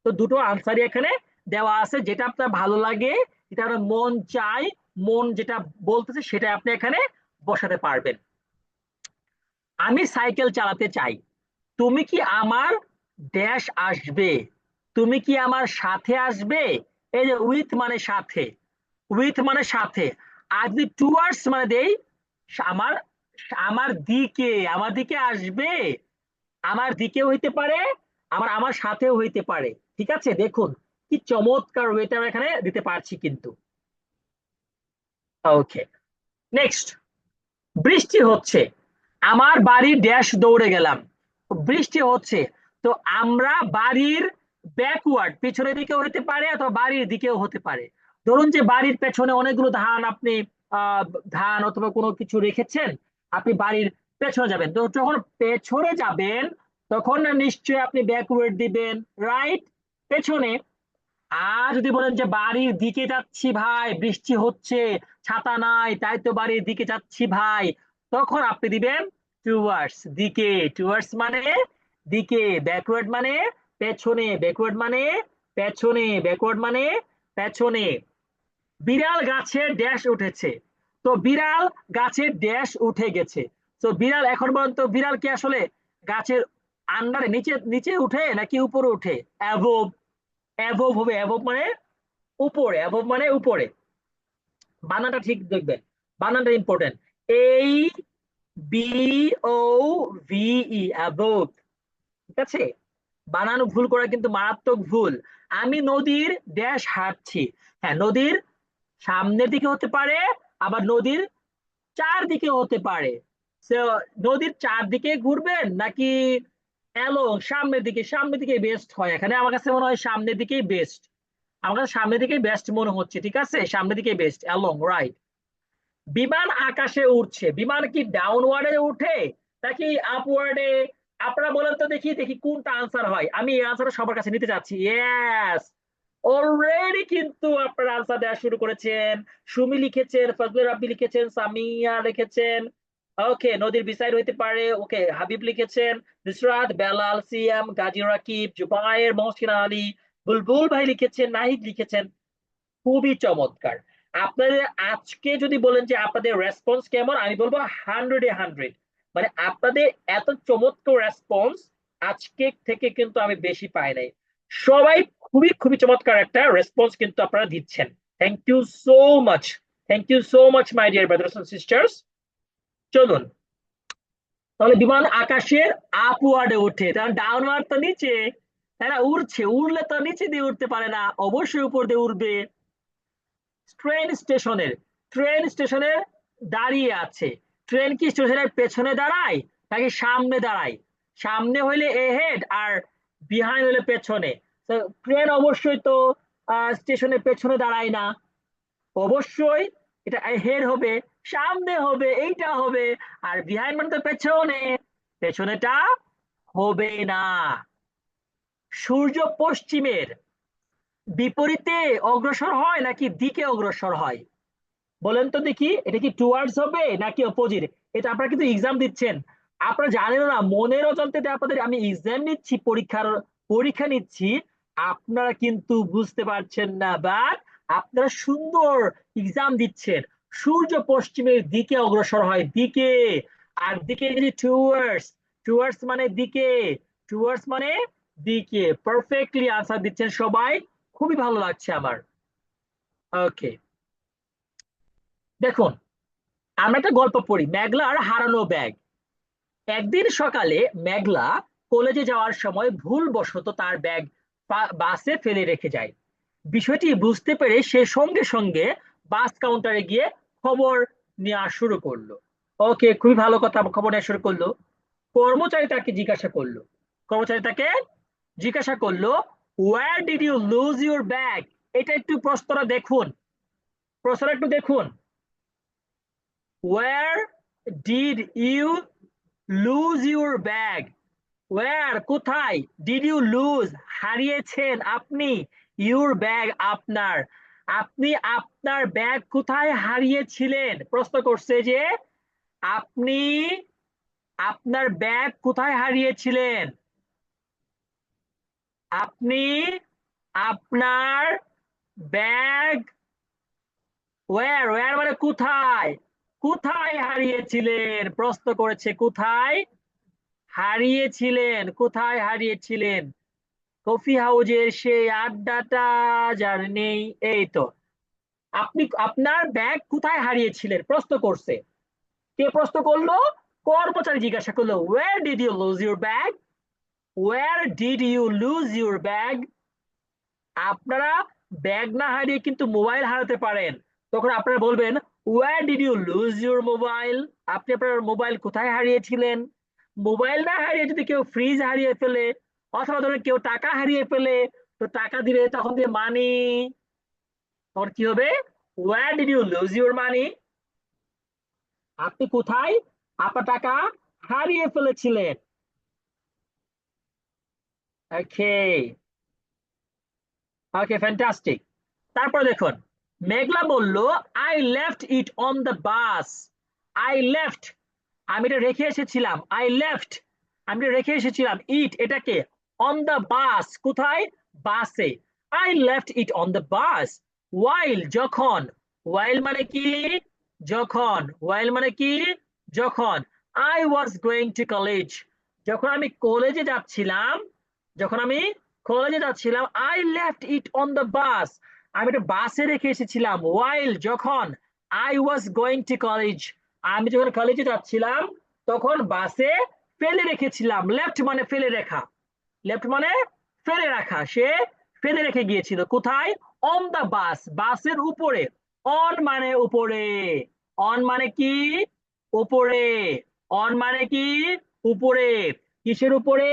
তো দুটো আনসারই এখানে দেওয়া আছে, যেটা আপনার ভালো লাগে, যেটা আপনার মন চায়, মন যেটা বলতেছে সেটা আপনি এখানে বসাতে পারবেন। আমি সাইকেল চালাতে চাই। তুমি কি আমার ড্যাশ আসবে? তুমি কি আমার সাথে আসবে? এই যে উইথ মানে সাথে, উইথ মানে সাথে। আর যদি টুয়ার্ডস মানে দেই, আমার আমার দিকে আসবে। আমার দিকেও হইতে পারে, আমার সাথেও হইতে পারে। ঠিক আছে, দেখুন কি চমৎকার ওয়েতে আমরা এখানে দিতে পারছি কিন্তু। ওকে, নেক্সট। বৃষ্টি হচ্ছে, আমার বাড়ির ড্যাশ দৌড়ে গেলাম। বৃষ্টি হচ্ছে, তো আমরা বাড়ির ব্যাকওয়ার্ড, পিছনের দিকেও হতে পারে অথবা বাড়ির দিকেও হতে পারে। ধরুন যে বাড়ির পেছনে অনেকগুলো ধান আপনি আহ ধান অথবা কোনো কিছু রেখেছেন, আপনি বাড়ির পেছনে যাবেন, তো যখন পেছনে যাবেন তখন নিশ্চয়ই আপনি ব্যাকওয়ার্ড দিবেন, রাইট, পেছনে। আর যদি বলেন যে বাড়ির দিকে যাচ্ছি ভাই, বৃষ্টি হচ্ছে, ছাতা নাই, তাই তো বাড়ির দিকে যাচ্ছি ভাই, তখন আপনি দিবেন টুয়ার্ডস, দিকে। টুয়ার্ডস মানে দিকে, ব্যাকওয়ার্ড মানে পেছনে, ব্যাকওয়ার্ড মানে পেছনে, ব্যাকওয়ার্ড মানে পেছনে। বিড়াল গাছের ড্যাশ উঠেছে, তো বিড়াল গাছের ড্যাশ উঠে গেছে। তো বিড়াল, এখন পর্যন্ত বিড়াল কি আসলে গাছের আন্ডারে, নিচে নিচে উঠে নাকি উপরে উঠে? অ্যাবোভ, অ্যাবোভ হবে। অ্যাবোভ মানে উপরে, অ্যাবোভ মানে উপরে। বানানটা ঠিক দেখবেন, বানানটা ইম্পর্টেন্ট। এই বি ও ভি ই, অ্যাবোভ। ঠিক আছে, বানানো ভুল করা কিন্তু মারাত্মক ভুল। আমি নদীর ড্যাশ হাঁটছি। হ্যাঁ, নদীর সামনের দিকে হতে পারে, আবার নদীর চারদিকে হতে পারে। So, নদীর চারদিকে ঘুরবেন নাকি অ্যালং সামনের দিকে? সামনের দিকে বেস্ট হয় এখানে, আমার কাছে মনে হয় সামনের দিকেই বেস্ট। আমার কাছে সামনের দিকেই বেস্ট মনে হচ্ছে। ঠিক আছে, সামনের দিকেই বেস্ট, অ্যালং, রাইট। বিমান আকাশে উঠছে, বিমান কি ডাউনওয়ার্ডে উঠে নাকি আপওয়ার্ডে? আপনারা বলেন তো, দেখি দেখি কোনটা আনসার হয়। আমি এই আনসারটা সবার কাছে নিতে চাচ্ছি। ইয়েস, অলরেডি কিন্তু আপনারা আনসার দেওয়া শুরু করেছেন। সুমি লিখেছেন, ফজলুর রাব্বি লিখেছেন, সামিয়া লিখেছেন। ওকে, নদীর বিসাইড হইতে পারে। ওকে, হাবিব লিখেছেন, নুসরাত, বেলাল, সিয়াম, গাজী রাকিব, জুবায়ের, মহসিন আলী, বুলবুল ভাই লিখেছেন, নাহিদ লিখেছেন। খুবই চমৎকার। আপনাদের আজকে যদি বলেন যে আপনাদের রেসপন্স কেমন, আমি বলবো 100-এ 100। মানে আপনাদের এত চমৎকার রেসপন্স আজকে থেকে কিন্তু আমি বেশি পাই নাই। সবাই খুবই খুবই চমৎকার একটা রেসপন্স কিন্তু আপনারা দিচ্ছেন। Thank you so much, thank you so much my dear brothers and sisters. চলুন, তাহলে বিমান আকাশের আপওয়ার্ডে ওঠে, কারণ ডাউনওয়ার্ড তো নিচে, তাই না? উড়ছে, উড়লে তো নিচে দিয়ে উঠতে পারে না, অবশ্যই উপর দিয়ে উঠবে। ট্রেন স্টেশনের দাঁড়িয়ে আছে। ট্রেন কি স্টেশনের পেছনে দাঁড়ায় নাকি সামনে দাঁড়ায়? সামনে হইলে এহেড আর বিহাইন্ড হইলে পেছনে। ট্রেন অবশ্যই তো স্টেশনের পেছনে দাঁড়ায় না, অবশ্যই এটা হেড হবে, সামনে হবে, এইটা হবে। আর বিহাইন্ড মানে তো পেছনে, পেছনেটা হবে না। সূর্য পশ্চিমের বিপরীতে অগ্রসর হয় নাকি দিকে অগ্রসর হয়? বলেন তো দেখি, এটা কি টুয়ার্ডস হবে নাকি অপোজিট? এটা আপনারা কিন্তু এক্সাম দিচ্ছেন, আপনারা জানেন না, মনের অজান্তে আপনাদের আমি এক্সাম নিচ্ছি, পরীক্ষা নিচ্ছি, আপনারা কিন্তু বুঝতে পারছেন না, বাট আপনারা সুন্দর এক্সাম দিচ্ছেন। সূর্য পশ্চিমের দিকে অগ্রসর হয়, দিকে। আর দিকে যদি টুয়ার্ডস, টুয়ার্ডস মানে দিকে, টুয়ার্ডস মানে দিকে। পারফেক্টলি আনসার দিচ্ছেন সবাই, খুবই ভালো লাগছে আমার। ওকে, দেখুন, আমরা একটা গল্প পড়ি, মেঘলার হারানো ব্যাগ। একদিন সকালে মেঘলা কলেজে যাওয়ার সময় ভুলবশত তার ব্যাগ বাসে ফেলে রেখে যায়। বিষয়টি বুঝতে পেরে সে সঙ্গে সঙ্গে বাস কাউন্টারে গিয়ে খবর নেওয়া শুরু করলো। ওকে, খুবই ভালো কথা, খবর নেওয়া শুরু করলো। কর্মচারী তাকে জিজ্ঞাসা করলো, কর্মচারী তাকে জিজ্ঞাসা করলো, where did you lose your bag? এটা একটু প্রশ্নটা দেখুন, প্রশ্নটা একটু দেখুন। Where did you lose your bag? Where কোথায়, ডিড ইউ লুজ হারিয়েছেন আপনি, ইউর ব্যাগ আপনার, আপনি আপনার ব্যাগ কোথায় হারিয়েছিলেন? প্রশ্ন করছে যে আপনি আপনার ব্যাগ কোথায় হারিয়েছিলেন, আপনি আপনার ব্যাগ, ওয়্যার, ওয়্যার মানে কোথায়, কোথায় হারিয়েছিলেন? প্রশ্ন করেছে কোথায় হারিয়েছিলেন, কোথায় হারিয়েছিলেন। কফি হাউজের সেই আড্ডাটা যার নেই, এই তো। আপনি আপনার ব্যাগ কোথায় হারিয়েছিলেন প্রশ্ন করছে, কে প্রশ্ন করলো? কর্মচারী জিজ্ঞাসা করলো, where did you lose your bag, where did you lose your bag. আপনারা ব্যাগ না হারিয়ে কিন্তু মোবাইল হারাতে পারেন, তখন আপনারা বলবেন where did you lose your mobile, আপনি আপনার মোবাইল কোথায় হারিয়েছিলেন। মোবাইল না হারিয়ে যদি কেউ ফ্রিজ হারিয়ে ফেলে, অথবা ধরেন কেউ টাকা হারিয়ে ফেলে, তো টাকা দিলে তখন দিয়ে মানি, তখন কি হবে, where did you lose your money, আপনি কোথায় আপনার টাকা হারিয়ে ফেলেছিলেন। Okay, okay, fantastic. তারপর দেখুন, মেঘলা বলল, I left it on the bus. I left, আমি এটা রেখে এসেছিলাম, আই লেফট, আমি এটা রেখে এসেছিলাম, ইট এটাকে, অন দ্য বাস কোথায়, বাসে। I left it on the bus, while যখন, ওয়াইল মানে কি, যখন, ওয়াইল মানে কি, যখন, I was going to college, যখন আমি কলেজে যাচ্ছিলাম, যখন আমি কলেজে যাচ্ছিলাম, I left it on the bus, আমি এটা বাসে রেখে এসেছিলাম, ওয়াইল যখন, I was going to college, আমি যখন কলেজে যাচ্ছিলাম তখন বাসে ফেলে রেখেছিলাম। লেফট মানে ফেলে রাখা, লেফট মানে ফেলে রাখা, সে ফেলে রেখে গিয়েছিল কোথায়, অন দা বাস, বাসের উপরে। অন মানে উপরে, অন মানে কি, উপরে, অন মানে কি, উপরে। কিসের উপরে,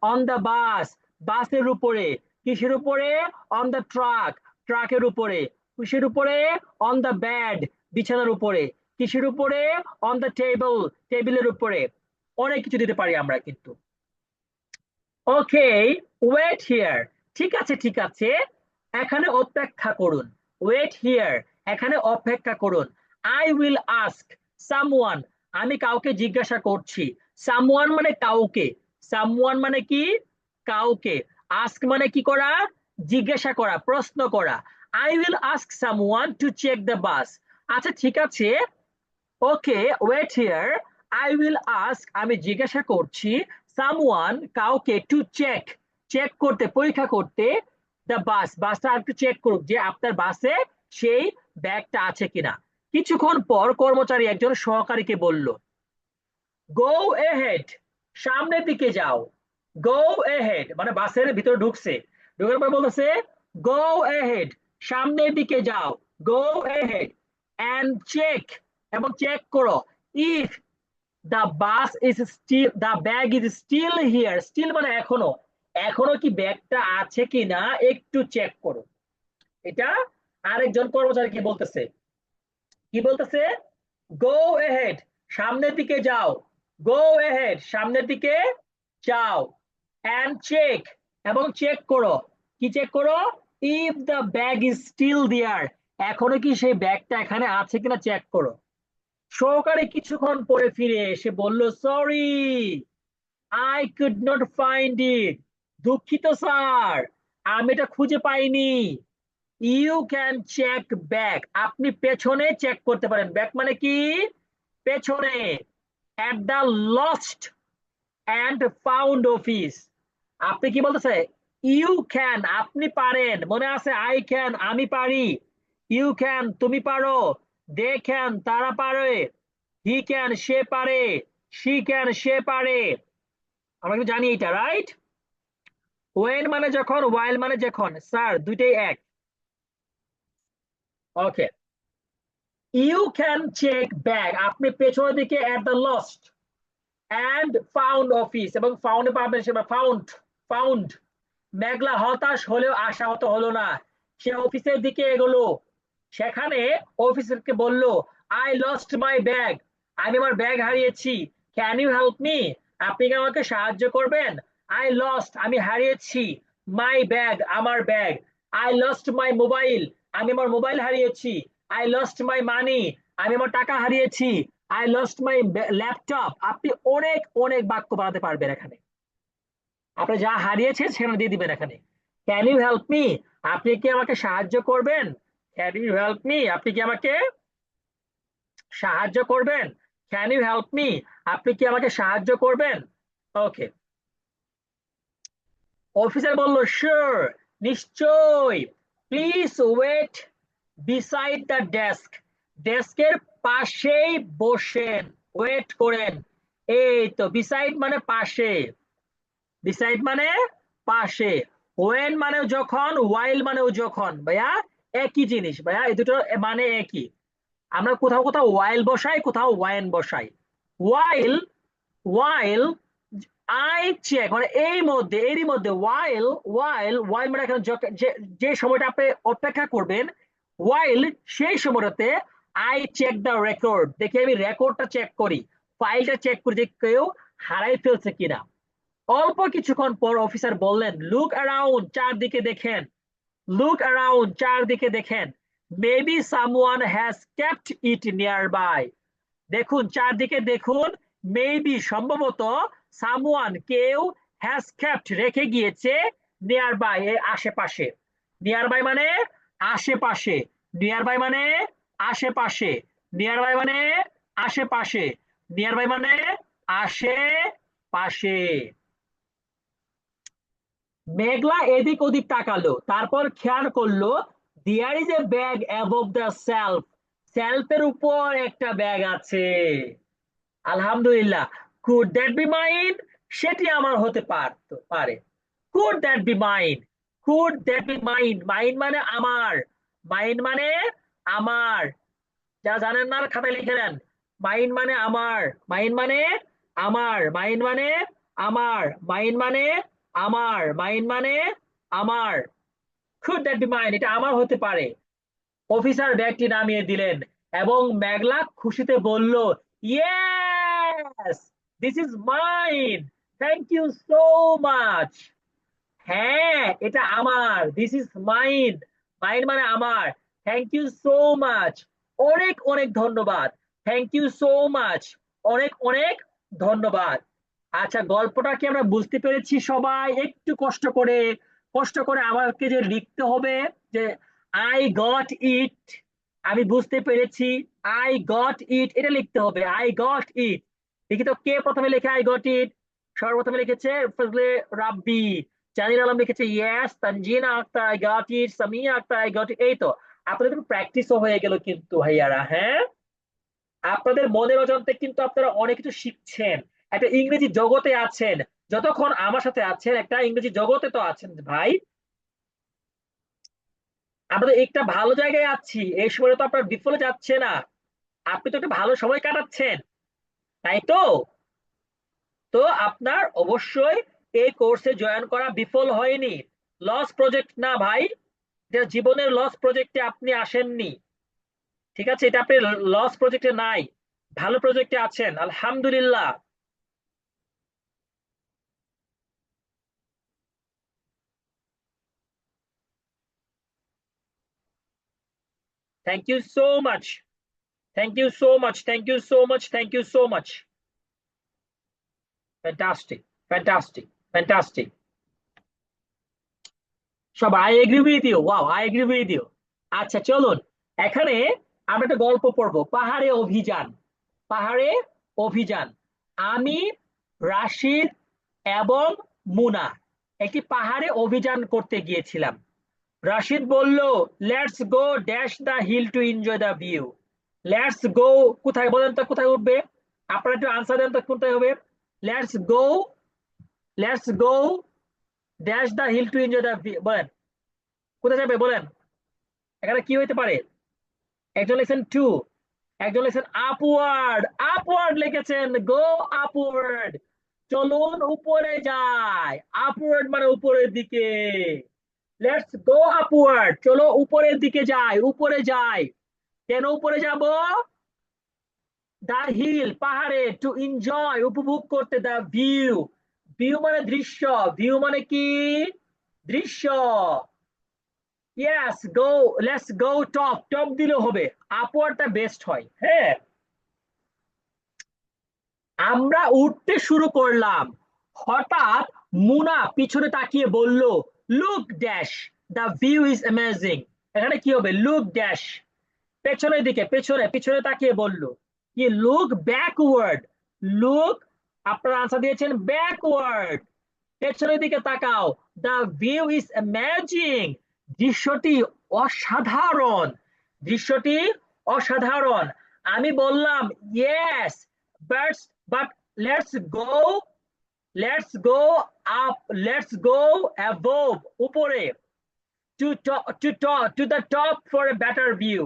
অন দা বাস, বাসের উপরে। কিসের উপরে, অন দা ট্রাক, ট্রাকের উপরে। কিসের উপরে, অন দা বেড, বিছানার উপরে। কিসের উপরে, অন দা টেবিল, টেবিলের উপরে। অনেক কিছু দিতে পারি আমরা কিন্তু। ওকে, ওয়েট হিয়ার, ঠিক আছে ঠিক আছে, এখানে অপেক্ষা করুন। ওয়েট হিয়ার, এখানে অপেক্ষা করুন। আই উইল আস্ক সামওয়ান, আমি কাউকে জিজ্ঞাসা করছি। সামওয়ান মানে কাউকে, সামওয়ান মানে কি, কাউকে। আস্ক মানে কি করা, জিজ্ঞাসা করা, প্রশ্ন করা। I will ask someone to check the bus, আচ্ছা ঠিক আছে। Okay, wait here, I will ask, আমি জিজ্ঞাসা করছি, সামওয়ান কাউকে, টু চেক, চেক করতে, পরীক্ষা করতে, দ্য বাস, বাসটা একটু চেক করুক যে আপনার বাসে সেই ব্যাগটা আছে কিনা। কিছুক্ষণ পর কর্মচারী একজন সহকারীকে বলল, গো এহেড, সামনের দিকে যাও। গো এহেড মানে বাসের ভিতরে ঢুকছে, ঢুকার পর বলতেছে গো এহেড, সামনের দিকে যাও, গো এহেড, অ্যান্ড চেক, এবং চেক করো, if the bus is still, the bag is still here, still মানে এখনো, এখনো কি ব্যাগটা আছে কিনা একটু চেক করো। এটা আরেকজন কর্মচারীকে বলতেছে, কি বলতেছে? গো এহেড, সামনের দিকে যাও, গো এহেড, সামনের দিকে যাও, এন্ড চেক, এবং চেক করো, কি চেক করো? If the bag is still there, এখনো কি সেই ব্যাগটা এখানে আছে কিনা চেক করো। সহকারী কিছুক্ষণ পরে ফিরে এসে বলল, sorry, I could not find it, দুঃখিত স্যার, আমি এটা খুঁজে পাইনি। ইউ ক্যান চেক ব্যাক, আপনি পেছনে চেক করতে পারেন, ব্যাক মানে কি? পেছনে। At the lost and found office, আপনি কি বলতেছে? ইউ ক্যান, আপনি পারেন, মনে আছে আই ক্যান, আমি পারি, ইউ ক্যান, তুমি পারো, দে ক্যান, তারা পারে, হি ক্যান, সে পারে, শি ক্যান, সে পারে। আমরা কিন্তু জানি এটা, রাইট? ওয়েন মানে যখন, ওয়াইল মানে যখন, স্যার দুইটাই এক। ওকে, ইউ ক্যান চেক ব্যাক, আপনি পেছনের দিকে at the lost and found office, এবং ফাউন্ডে পাবেন সেটা ফাউন্ড, ফাউন্ড। মেঘলা হতাশ হলেও আশাহত হলো না, সে অফিসের দিকে এগোলো। সেখানে অফিসারকে বলল, আই লস্ট মাই ব্যাগ, আমি আমার ব্যাগ হারিয়েছি, ক্যান ইউ হেল্প মি, আপনি কি আমাকে সাহায্য করবেন? আই লস্ট, আমি হারিয়েছি, মাই ব্যাগ, আমার bag, I lost my mobile, আমি আমার মোবাইল হারিয়েছি, আই লস্ট মাই মানি, আমি আমার টাকা হারিয়েছি, আই লস্ট মাই ল্যাপটপ। আপনি অনেক অনেক বাক্য বানাতে পারবেন এখানে, আপনি যা হারিয়েছেন সেখানে দিয়ে দিবেন এখানে। ক্যান ইউ হেল্প মি, আপনি কি আমাকে সাহায্য করবেন? ক্যান ইউ হেল্প মি, আপনি কি আমাকে সাহায্য করবেন? ক্যান ইউ হেল্প মি, আপনি কি আমাকে সাহায্য করবেন? ওকে, অফিসার বলল, শিওর, নিশ্চয়, please wait beside the desk, ডেস্কের পাশেই বসেন, ওয়েট করেন। এই তো, বিসাইড মানে পাশে, বিসাইড মানে পাশে, ওয়েন মানে যখন, ওয়াইল মানেও যখন, ভাইয়া একই জিনিস ভাইয়া, এই দুটো মানে একই। আমরা কোথাও কোথাও ওয়াইল বসাই, কোথাও ওয়াইন বসাই। ওয়াইল, ওয়াইল, আই চেক মানে এই মধ্যে, এরই মধ্যে, ওয়াইল, ওয়াইল, ওয়াইল মানে এখানে যে যে সময়টা আপনি অপেক্ষা করবেন, ওয়াইল সেই সময়টাতে আই চেক দ্য রেকর্ড, দেখি আমি রেকর্ডটা চেক করি, ফাইলটা চেক করি যে কেউ হারাই ফেলছে কিনা। অল্প কিছুক্ষণ পর অফিসার বললেন, লুক অ্যারাউন্ড, চারদিকে দেখেন, লুক অ্যারাউন্ড, চারদিকে দেখেন, maybe someone has kept it nearby, দেখুন চারদিকে দেখুন, মেবি সম্ভবত, সামওয়ান কেউ, হ্যাজ কেপ্ট রেখে গিয়েছে, নিয়ার বাই এর আশেপাশে, নিয়ার বাই মানে আশেপাশে, নিয়ার বাই মানে আশেপাশে, নিয়ার বাই মানে আশেপাশে, নিয়ার বাই মানে আশেপাশে। মেঘলা এদিক ওদিক তাকালো, তারপর খেয়াল করলো, there is a bag above the shelf, সেলফের উপর একটা ব্যাগ আছে। আলহামদুলিল্লাহ, কুড দ্যাট বি মাইন, সেটি আমার হতে পারতো, পারে। Could that be mine, could that be mine, mine মানে আমার, মাইন মানে আমার, যা জানেন না খাতায় লিখে নেন। মাইন মানে আমার, মাইন মানে আমার, মাইন মানে আমার, মাইন মানে আমার, মাইন মানে আমার। কুড দ্যাট বি মাইন, এটা আমার হতে পারে। অফিসার ব্যাগটি নামিয়ে দিলেন এবং মেঘলা খুশিতে বলল, yes, this is mine, thank you so much. হ্যাঁ, এটা আমার, দিস ইজ মাইন, মাইন মানে আমার, থ্যাংক ইউ সো মাচ, অনেক অনেক ধন্যবাদ, থ্যাংক ইউ সো মাচ, অনেক অনেক ধন্যবাদ। আচ্ছা, গল্পটা কি আমরা বুঝতে পেরেছি সবাই? একটু কষ্ট করে, কষ্ট করে আমাকে যে লিখতে হবে যে আই গট ইট, আমি বুঝতে পেরেছি, আই গট ইট, এটা লিখতে হবে, আই গট ইট। দেখি তো কে প্রথমে লেখে আই গট ইট। সর্বপ্রথমে লিখেছে ফজলে রাব্বি, জাহির আলম লিখেছে yes, Tanzina Akter I got it, Samia Akter I got it. এই তো, আপনাদের প্র্যাকটিসও হয়ে গেল কিন্তু ভাইয়ারা, হ্যাঁ, আপনাদের মনের অজান্তে কিন্তু আপনারা অনেক কিছু শিখছেন, একটা ইংরেজি জগতে আছেন, যতক্ষণ আমার সাথে আছেন একটা ইংরেজি জগতে তো আছেন ভাই। আমরা তো একটা ভালো জায়গায় আছি, এই সময় তো আপনার বিফলে যাচ্ছে না, আপনি তো একটা ভালো সময় কাটাচ্ছেন। তাই তো? তো আপনার অবশ্যই এই কোর্সে জয়েন করা বিফল হয়নি, লস প্রজেক্ট না ভাই, এটা জীবনের লস প্রজেক্টে আপনি আসেননি। ঠিক আছে, এটা আপনি লস প্রজেক্টে নাই, ভালো প্রজেক্টে আছেন, আলহামদুলিল্লাহ। Thank you so much, thank you so much, thank you so much, thank you so much. Fantastic, fantastic, fantastic. সব I agree with you, wow, I agree with you. আচ্ছা চলুন, এখানে আমরা একটা গল্প পড়বো, পাহাড়ে অভিযান। পাহাড়ে অভিযান। আমি, রাশিদ এবং মুনা একটি পাহাড়ে অভিযান করতে গিয়েছিলাম। রাশিদ বলল, let's go dash the hill to enjoy the view. Let's go, কোথায় বলেন তো, কোথায় উঠবে? আপনারা একটু আনসার দেন তো, কোথায় হবে? Let's go, let's go dash the hill to enjoy the view, বলেন কোথায় যাবে বলেন? এখানে কি হইতে পারে? একজন লিখছেন টু, একজন লিখছেন আপওয়ার্ড, আপওয়ার্ড লিখেছেন, গো আপওয়ার্ড, চলুন উপরে যাই, আপওয়ার্ড মানে উপরের দিকে। লেটস গো আপওয়ার্ড, চলো উপরের দিকে যাই, উপরে যাই। কেন উপরে যাব? দা হিল, পাহাড়ে, টু এনজয়, উপভোগ করতে, দা ভিউ, ভিউ মানে দৃশ্য, ভিউ মানে কি? দৃশ্য। Yes go, let's go top, top দিলে হবে, আপওয়ার্ডটা বেস্ট হয়, হ্যাঁ। আমরা উঠতে শুরু করলাম, হঠাৎ মুনা পিছনে তাকিয়ে বলল, look dash, the view is amazing. এখানে কি হবে? লুক ড্যাশ, পেছনের দিকে, পেছনে, পিছনে তাকিয়ে বলল কি? লুক ব্যাকওয়ার্ড, লুক, আপনারা আনসার দিয়েছেন ব্যাকওয়ার্ড, পেছনের দিকে তাকাও, দ্য ভিউ ইজ অ্যামেজিং, দৃশ্যটি অসাধারণ, দৃশ্যটি অসাধারণ। আমি বললাম, yes, but, but let's go, let's go up, let's go above, উপরে, to to the top for a better view,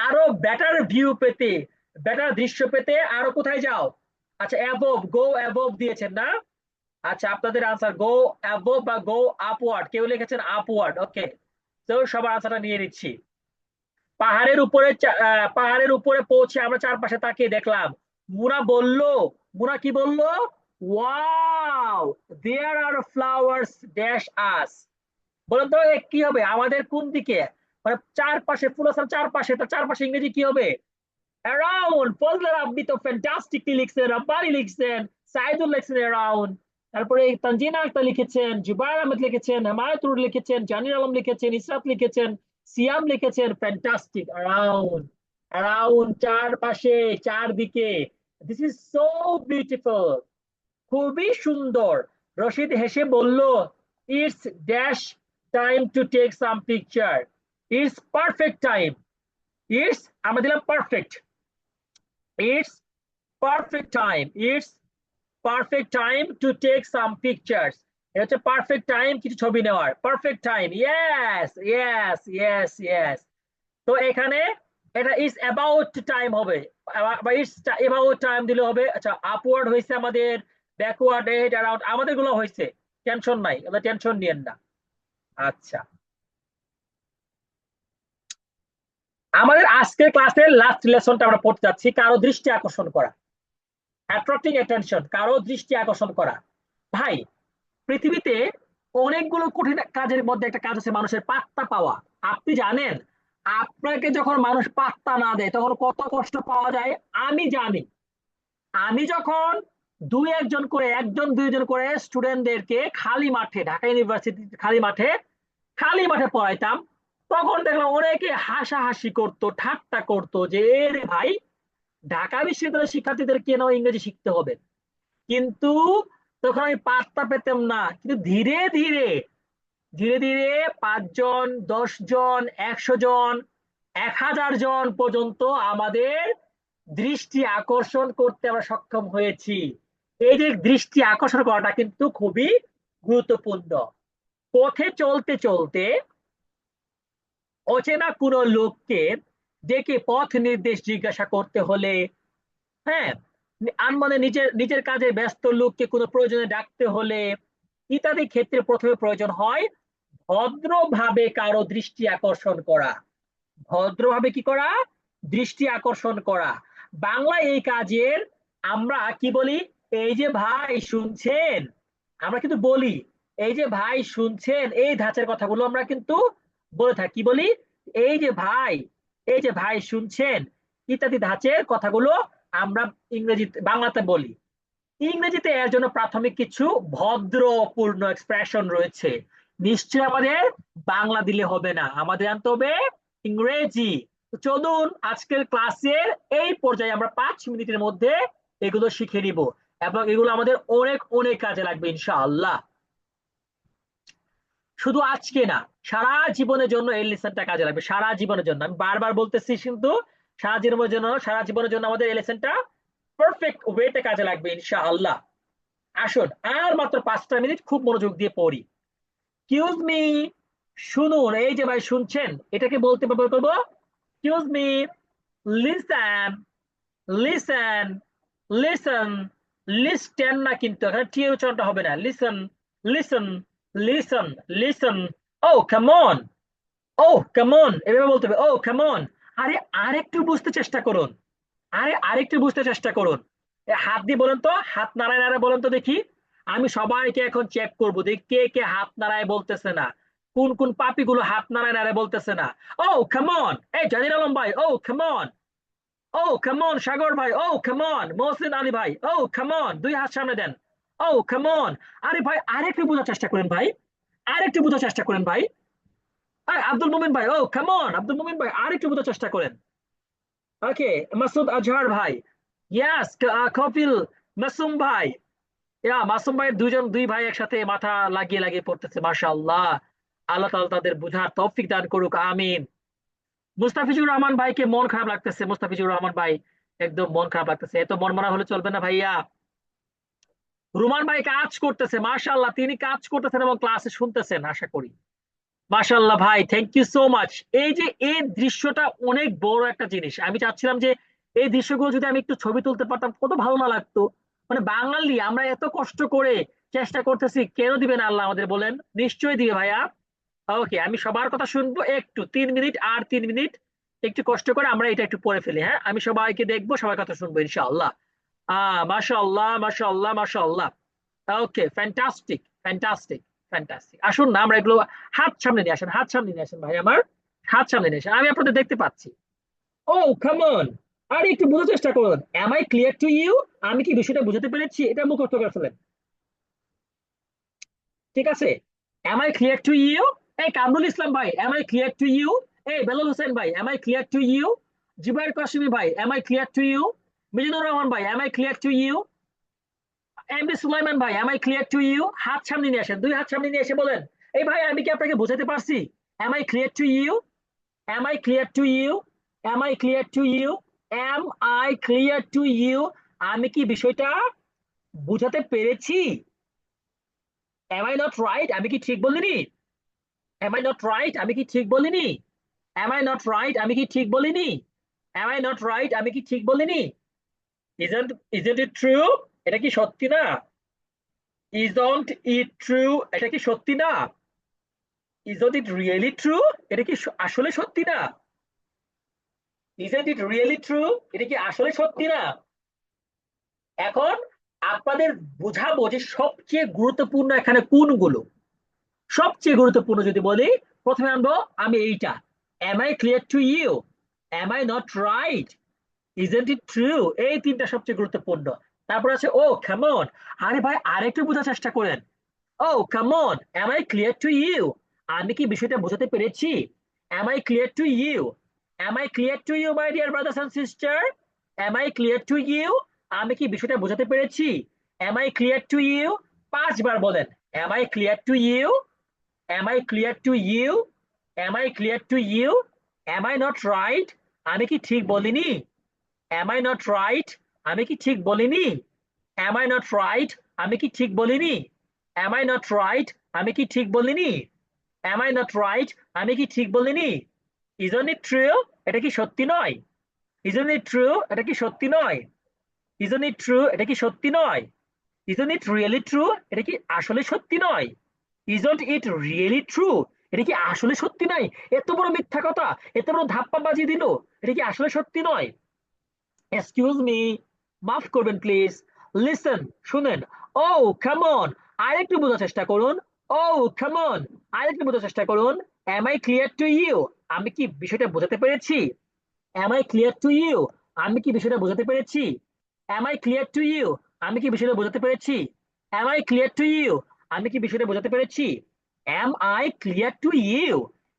আরো বেটার ভিউ পেতে, বেটার দৃশ্য পেতে আরো কোথায় যাও? আচ্ছা অ্যাবোভ, গো অ্যাবোভ দিয়েছেন না? আচ্ছা আপনাদের আনসার গো অ্যাবোভ বা গো আপওয়ার্ড, কেউ লিখেছেন আপওয়ার্ড, ওকে। তো সবার আনসারটা নিয়ে নিচ্ছি। পাহাড়ের উপরে পাহাড়ের উপরে পৌঁছে আমরা চারপাশে তাকিয়ে দেখলাম, মুনা বলল, মুনা কি বলল? Wow, there are flowers dash us. বলেন তো কি হবে আমাদের কোন দিকে? মানে চারপাশে, ফুল আসার চারপাশে, তার চারপাশে ইংরেজি কি হবে? অ্যারাউন্ড। ফজলার আপনি তো ফ্যান্টাস্টিকলি লিখছেন, রব্বানি লিখছেন, সাইদুল লিখছেন অ্যারাউন্ড, তারপরে তানজিনা আক্তার লিখেছেন, জুবাইর আহমেদ লিখেছেন, হেমায়তুর লিখেছেন, জানির আলম লিখেছেন, ইসরাত লিখেছেন, সিয়াম লিখেছেন, ফ্যান্টাস্টিক, অ্যারাউন্ড, অ্যারাউন্ড, চারপাশে, চারদিকে। দিস ইজ সো বিউটিফুল, খুবই সুন্দর। রশিদ হেসে বলল, it's dash time to take some picture, it's perfect time, it's, আমরা দিলাম perfect, it's perfect time, it's perfect time to take some pictures. এটা হচ্ছে পারফেক্ট টাইম কিছু ছবি নেওয়ার, perfect time, yes, yes, yes, yes. তো এখানে এটা ইজ অ্যাবাউট টাইম হবে, বা ইটস অ্যাবাউট টাইম দিলে হবে। আচ্ছা আপওয়ার্ড হয়েছে আমাদের, ব্যাকওয়ার্ড, হেড, অ্যারাউন্ড আমাদের গুলো হয়েছে, টেনশন নাই, টেনশন নিয়েন না। আচ্ছা, আমাদের আজকের ক্লাসের লাস্ট লেসনটা আমরা পড়তে যাচ্ছি, কারো দৃষ্টি আকর্ষণ করা, অ্যাট্রাক্টিং অ্যাটেনশন, কারো দৃষ্টি আকর্ষণ করা। ভাই, পৃথিবীতে অনেকগুলো কঠিন কাজের মধ্যে একটা কাজ আছে মানুষের পাত্তা পাওয়া। আপনি জানেন, আপনাকে যখন মানুষ পাত্তা না দেয় তখন কত কষ্ট পাওয়া যায়? আমি জানি। আমি যখন দুই একজন করে, একজন দুইজন করে স্টুডেন্টদেরকে খালি মাঠে, ঢাকা ইউনিভার্সিটি খালি মাঠে, খালি মাঠে পড়াইতাম, তখন দেখলাম অনেকে হাসাহাসি করতো, ঠাট্টা করতো যে এ রে ভাই, ঢাকা বিশ্ববিদ্যালয়ের শিক্ষার্থীদের কেন ইংরেজি শিখতে হবে? কিন্তু তখন আমি পাত্তা পেতাম না। কিন্তু ধীরে ধীরে, ধীরে ধীরে 5 জন, 10 জন, 100 জন, 1000 জন পর্যন্ত আমাদের দৃষ্টি আকর্ষণ করতে আমরা সক্ষম হয়েছি। এই যে দৃষ্টি আকর্ষণ করাটা কিন্তু খুবই গুরুত্বপূর্ণ। পথে চলতে চলতে অচেনা কোনো লোককে ডেকে পথ নির্দেশ জিজ্ঞাসা করতে হলে, হ্যাঁ, মানে নিজের নিজের কাজে ব্যস্ত লোককে কোনো প্রয়োজনে ডাকতে হলে ইত্যাদি ক্ষেত্রে প্রথমে প্রয়োজন হয় ভদ্রভাবে কারো দৃষ্টি আকর্ষণ করা। ভদ্রভাবে কি করা? দৃষ্টি আকর্ষণ করা। বাংলায় এই কাজের আমরা কি বলি? এই যে ভাই শুনছেন, আমরা কিন্তু বলি এই যে ভাই শুনছেন, এই ধাঁচের কথাগুলো আমরা কিন্তু বলে থাকি। কি বলি? এই যে ভাই, এই যে ভাই শুনছেন ইত্যাদি ধাঁচের কথাগুলো আমরা ইংরেজিতে বাংলাতে বলি। ইংরেজিতে এর জন্য প্রাথমিক কিছু ভদ্রপূর্ণ এক্সপ্রেশন রয়েছে। নিশ্চয়ই আমাদের বাংলা দিলে হবে না, আমাদের জানতে হবে ইংরেজি। তো চলুন আজকের ক্লাসের এই পর্যায়ে আমরা 5 মিনিটের মধ্যে এগুলো শিখে নিব, এবং এগুলো আমাদের অনেক অনেক কাজে লাগবে ইনশাআল্লাহ। শুধু আজকে না, সারা জীবনের জন্য এই লেসনটা কাজে লাগবে, সারা জীবনের জন্য। আমি বারবার বলতেছি কিন্তু সারা জীবনের জন্য আমাদের এই লেসনটা পারফেক্ট ওয়েতে কাজে লাগবে ইনশাআল্লাহ। আসুন আর মাত্র 5টা মিনিট খুব মনোযোগ দিয়ে পড়ি। এক্সকিউজ মি, শুনুন। এই যে ভাই শুনছেন, এটাকে বলতে বলবো excuse me, listen, listen, listen. Listen না, কিন্তু এখানে টি এর উচ্চারণটা হবে না। Listen, listen, listen, listen. Oh come on, oh come on, এভাবে বলতে হবে। Oh come on. আরে আরেকটু বুঝতে চেষ্টা করুন, আরেকটু বুঝতে চেষ্টা করুন। হাত দিয়ে বলেন তো, হাত নাড়ায় নাড়ায় বলেন তো দেখি। আমি সবাইকে এখন চেক করবো, দেখি কে কে হাত নাড়ায় বলতেছে না, কোন কোন পাপিগুলো হাত নাড়ায় নাড়ায় বলতেছে না। ও কাম অন, এই জাহির আলম ভাই, ও come on, oh come on সাগর ভাই, ও কাম অন মহসিন আলী ভাই, ও কাম অন, দুই হাত সামনে দেন। ও কাম অন। আরে ভাই আরেকটু বোঝার চেষ্টা করেন ভাই, আরেকটু বোঝার চেষ্টা করেন ভাই। আব্দুল মুমিন ভাই, ও কাম অন আব্দুল মুমিন ভাই, আরেকটু বোঝার চেষ্টা করেন। ওকে, মাসুদ আজহার ভাই, ইয়াস। কপিল, মাসুম ভাই, মাসুম ভাই, দুই ভাই একসাথে মাথা লাগিয়ে লাগিয়ে পড়তেছে, মাশাআল্লাহ। আল্লাহ তাআলা তাদের বুঝার তৌফিক দান করুক, আমিন। মুস্তাফিজুর রহমান ভাইকে মন খারাপ লাগতেছে, মুস্তাফিজুর রহমান ভাই একদম মন খারাপ লাগতেছে, এত মন মরা হলে চলবে না ভাইয়া। রুমান ভাই কাজ করতেছে, মাশাআল্লাহ, তিনি কাজ করতেছেন এবং ক্লাসে শুনতেছেন আশা করি। মাশাআল্লাহ ভাই, থ্যাংক ইউ সো মাচ। এই যে এই দৃশ্যটা অনেক বড় একটা জিনিস, আমি চাচ্ছিলাম যে এই দৃশ্যগুলো যদি আমি একটু ছবি তুলতে পারতাম কত ভালো না লাগতো। মানে বাঙালি আমরা এত কষ্ট করে চেষ্টা করতেছি, কেন দিবে না আল্লাহ আমাদের বলেন? নিশ্চয়ই দিবে ভাইয়া। ওকে, আমি সবার কথা শুনবো, একটু 3 মিনিট, আর 3 মিনিট একটু কষ্ট করে আমরা এটা একটু পড়ে ফেলি। হ্যাঁ, আমি সবাইকে দেখবো, সবার কথা শুনবো ইনশাআল্লাহ। মাশাআল্লাহ, মাশাআল্লাহ, মাশাআল্লাহ। ওকে, ফ্যান্টাস্টিক, ফ্যান্টাস্টিক, ফ্যান্টাস্টিক। আসুন না আমরা এগুলো হাত সামনে নিয়ে আসেন, হাত সামনে নিয়ে আসেন ভাই আমার, হাত সামনে নিয়ে আসেন, আমি আপনাদের দেখতে পাচ্ছি। ও কাম অন, আর একটু বোঝার চেষ্টা করুন। Am I clear to you? আমি কি বিষয়টা বুঝাতে পেরেছি? এটা মুখস্থ করে ফেলেন, ঠিক আছে? Am I clear to you? এই কামরুল ইসলাম ভাই, am I clear to you? এই বেলাল হোসেন ভাই, am I clear to you? Zubair Kasimi ভাই, am I clear to you? Mizanur Rahman ভাই, am I clear to you? MD Sulaiman ভাই, am I clear to you? হাত সামনে নিয়ে আসেন, দুই হাত সামনে নিয়ে এসে বলেন, এই ভাই আমি কি আপনাকে বোঝাতে পারছি? Am I clear to you? Am I clear to you? Am I clear to you? Am I clear to you? আমি কি বিষয়টা বুঝাতে পেরেছি? Am I not right? আমি কি ঠিক বলিনি? Am I not right? আমি কি ঠিক বলিনি? Am I not right? আমি কি ঠিক বলিনি? Am I not right? আমি কি ঠিক বলিনি? Isn't isn't it true? এটা কি সত্যি না? Isn't it true? এটা কি সত্যি না? Isn't it really true? এটা কি আসলে সত্যি না? Isn't it really true? এটা কি আসলে সত্যি না? এখন আপনাদের বুঝাবো যে সবচেয়ে গুরুত্বপূর্ণ এখানে কোনগুলো। সবচেয়ে গুরুত্বপূর্ণ যদি বলি, প্রথমে আনবো আমি এইটা, am I clear to you? Am I not right? Isn't it true? এই তিনটা সবচেয়ে গুরুত্বপূর্ণ। তারপর আছে ও কাম অন। আরে ভাই আরেকটু বোঝার চেষ্টা করেন। Oh come on, am I clear to you? আমি কি বিষয়টা বোঝাতে পেরেছি? Am I clear to you? Am I clear to you my dear brothers and sister? Am I clear to you? আমি কি বিষয়টা বোঝাতে পেরেছি? Am I clear to you? 5বার বলেন, am I clear to you? Am I clear to you? Am I clear to you? Am I not right? আমি কি ঠিক বলিনি? Am I not right? আমি কি ঠিক বলিনি? Am I not right? আমি কি ঠিক বলিনি? Am I not right? আমি কি ঠিক বলিনি? Am I not right? আমি কি ঠিক বলিনি? Isn't it true? এটা কি সত্যি নয়? Isn't it true? এটা কি সত্যি নয়? ইজন্ট ইট ট্রু, এটা কি সত্যি নয়? ইজন্ট ইট রিয়েলি ট্রু, এটা কি আসলে সত্যি নয়? ইজন্ট ইট রিয়েলি ট্রু, এটা কি আসলে সত্যি নয়? এত বড় মিথ্যা কথা, এত বড় ধাপ্পাবাজি দিল, এটা কি আসলে সত্যি নয়? এক্সকিউজ মি, মাফ করবেন প্লিজ। লিসেন, শুনেন। ও কাম অন, আরেকটু বোঝার চেষ্টা করুন। ও কাম অন, আরেকটু বোঝার চেষ্টা করুন। Am I clear to you, আমি কি বিষয়টা বোঝাতে পেরেছি? Am I clear to you, আমি কি বিষয়টা বোঝাতে পেরেছি? Am I clear to you, আমি কি বিষয়টা বোঝাতে পেরেছি? Am I clear to you, আমি কি বিষয়টা বোঝাতে পেরেছি? Am I clear to you,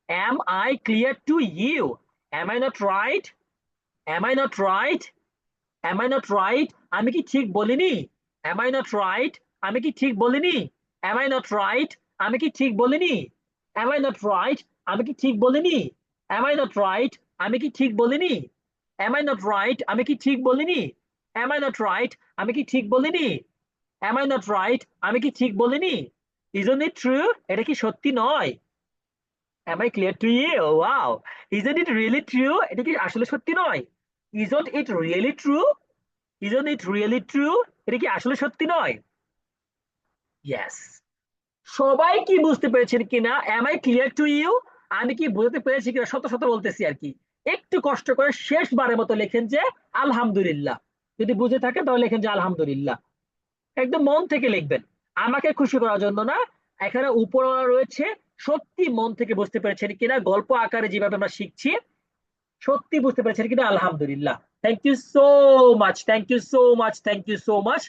am I clear to you, am I not right? Am I not right? Am I not right? আমি কি ঠিক বলিনি? Am I not right? আমি কি ঠিক বলিনি? Am I not right? আমি কি ঠিক বলিনি? Am I not right? আমি কি ঠিক বলিনি? Am I not right? আমি কি ঠিক বলিনি? Am I not right? আমি কি ঠিক বলিনি? Am I not right? আমি কি ঠিক বলিনি? Am I not right? আমি কি ঠিক বলিনি? ইজন্ট ইট ট্রু, এটা কি সত্যি নয়? Am I clear to you? Wow, isn't it really true, এটা কি আসলে সত্যি নয়? Isn't it really true? Isn't it really true, এটা কি আসলে সত্যি নয়? ইয়েস। সবাই কি বুঝতে পেরেছেন কিনা? Am I clear to you, আমি কি বুঝতে পেরেছি কিনা শত শত বলতেছি আর কি। একটু কষ্ট করে শেষবারের মতো লেখেন যে আলহামদুলিল্লাহ। যদি বুঝে থাকে তাহলে লেখেন যে আলহামদুলিল্লাহ। একদম মন থেকে লিখবেন, আমাকে খুশি করার জন্য না। এখানে উপরওয়ালা রয়েছে, সত্যি মন থেকে বুঝতে পেরেছেন কিনা, গল্প আকারে যেভাবে আমরা শিখছি সত্যি বুঝতে পেরেছেন কিনা আলহামদুলিল্লাহ। Thank you so much, thank you so much, thank you so much.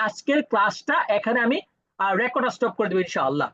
আজকের ক্লাসটা এখানে আমি রেকর্ড স্টপ করে দেবো ইনশাআল্লাহ।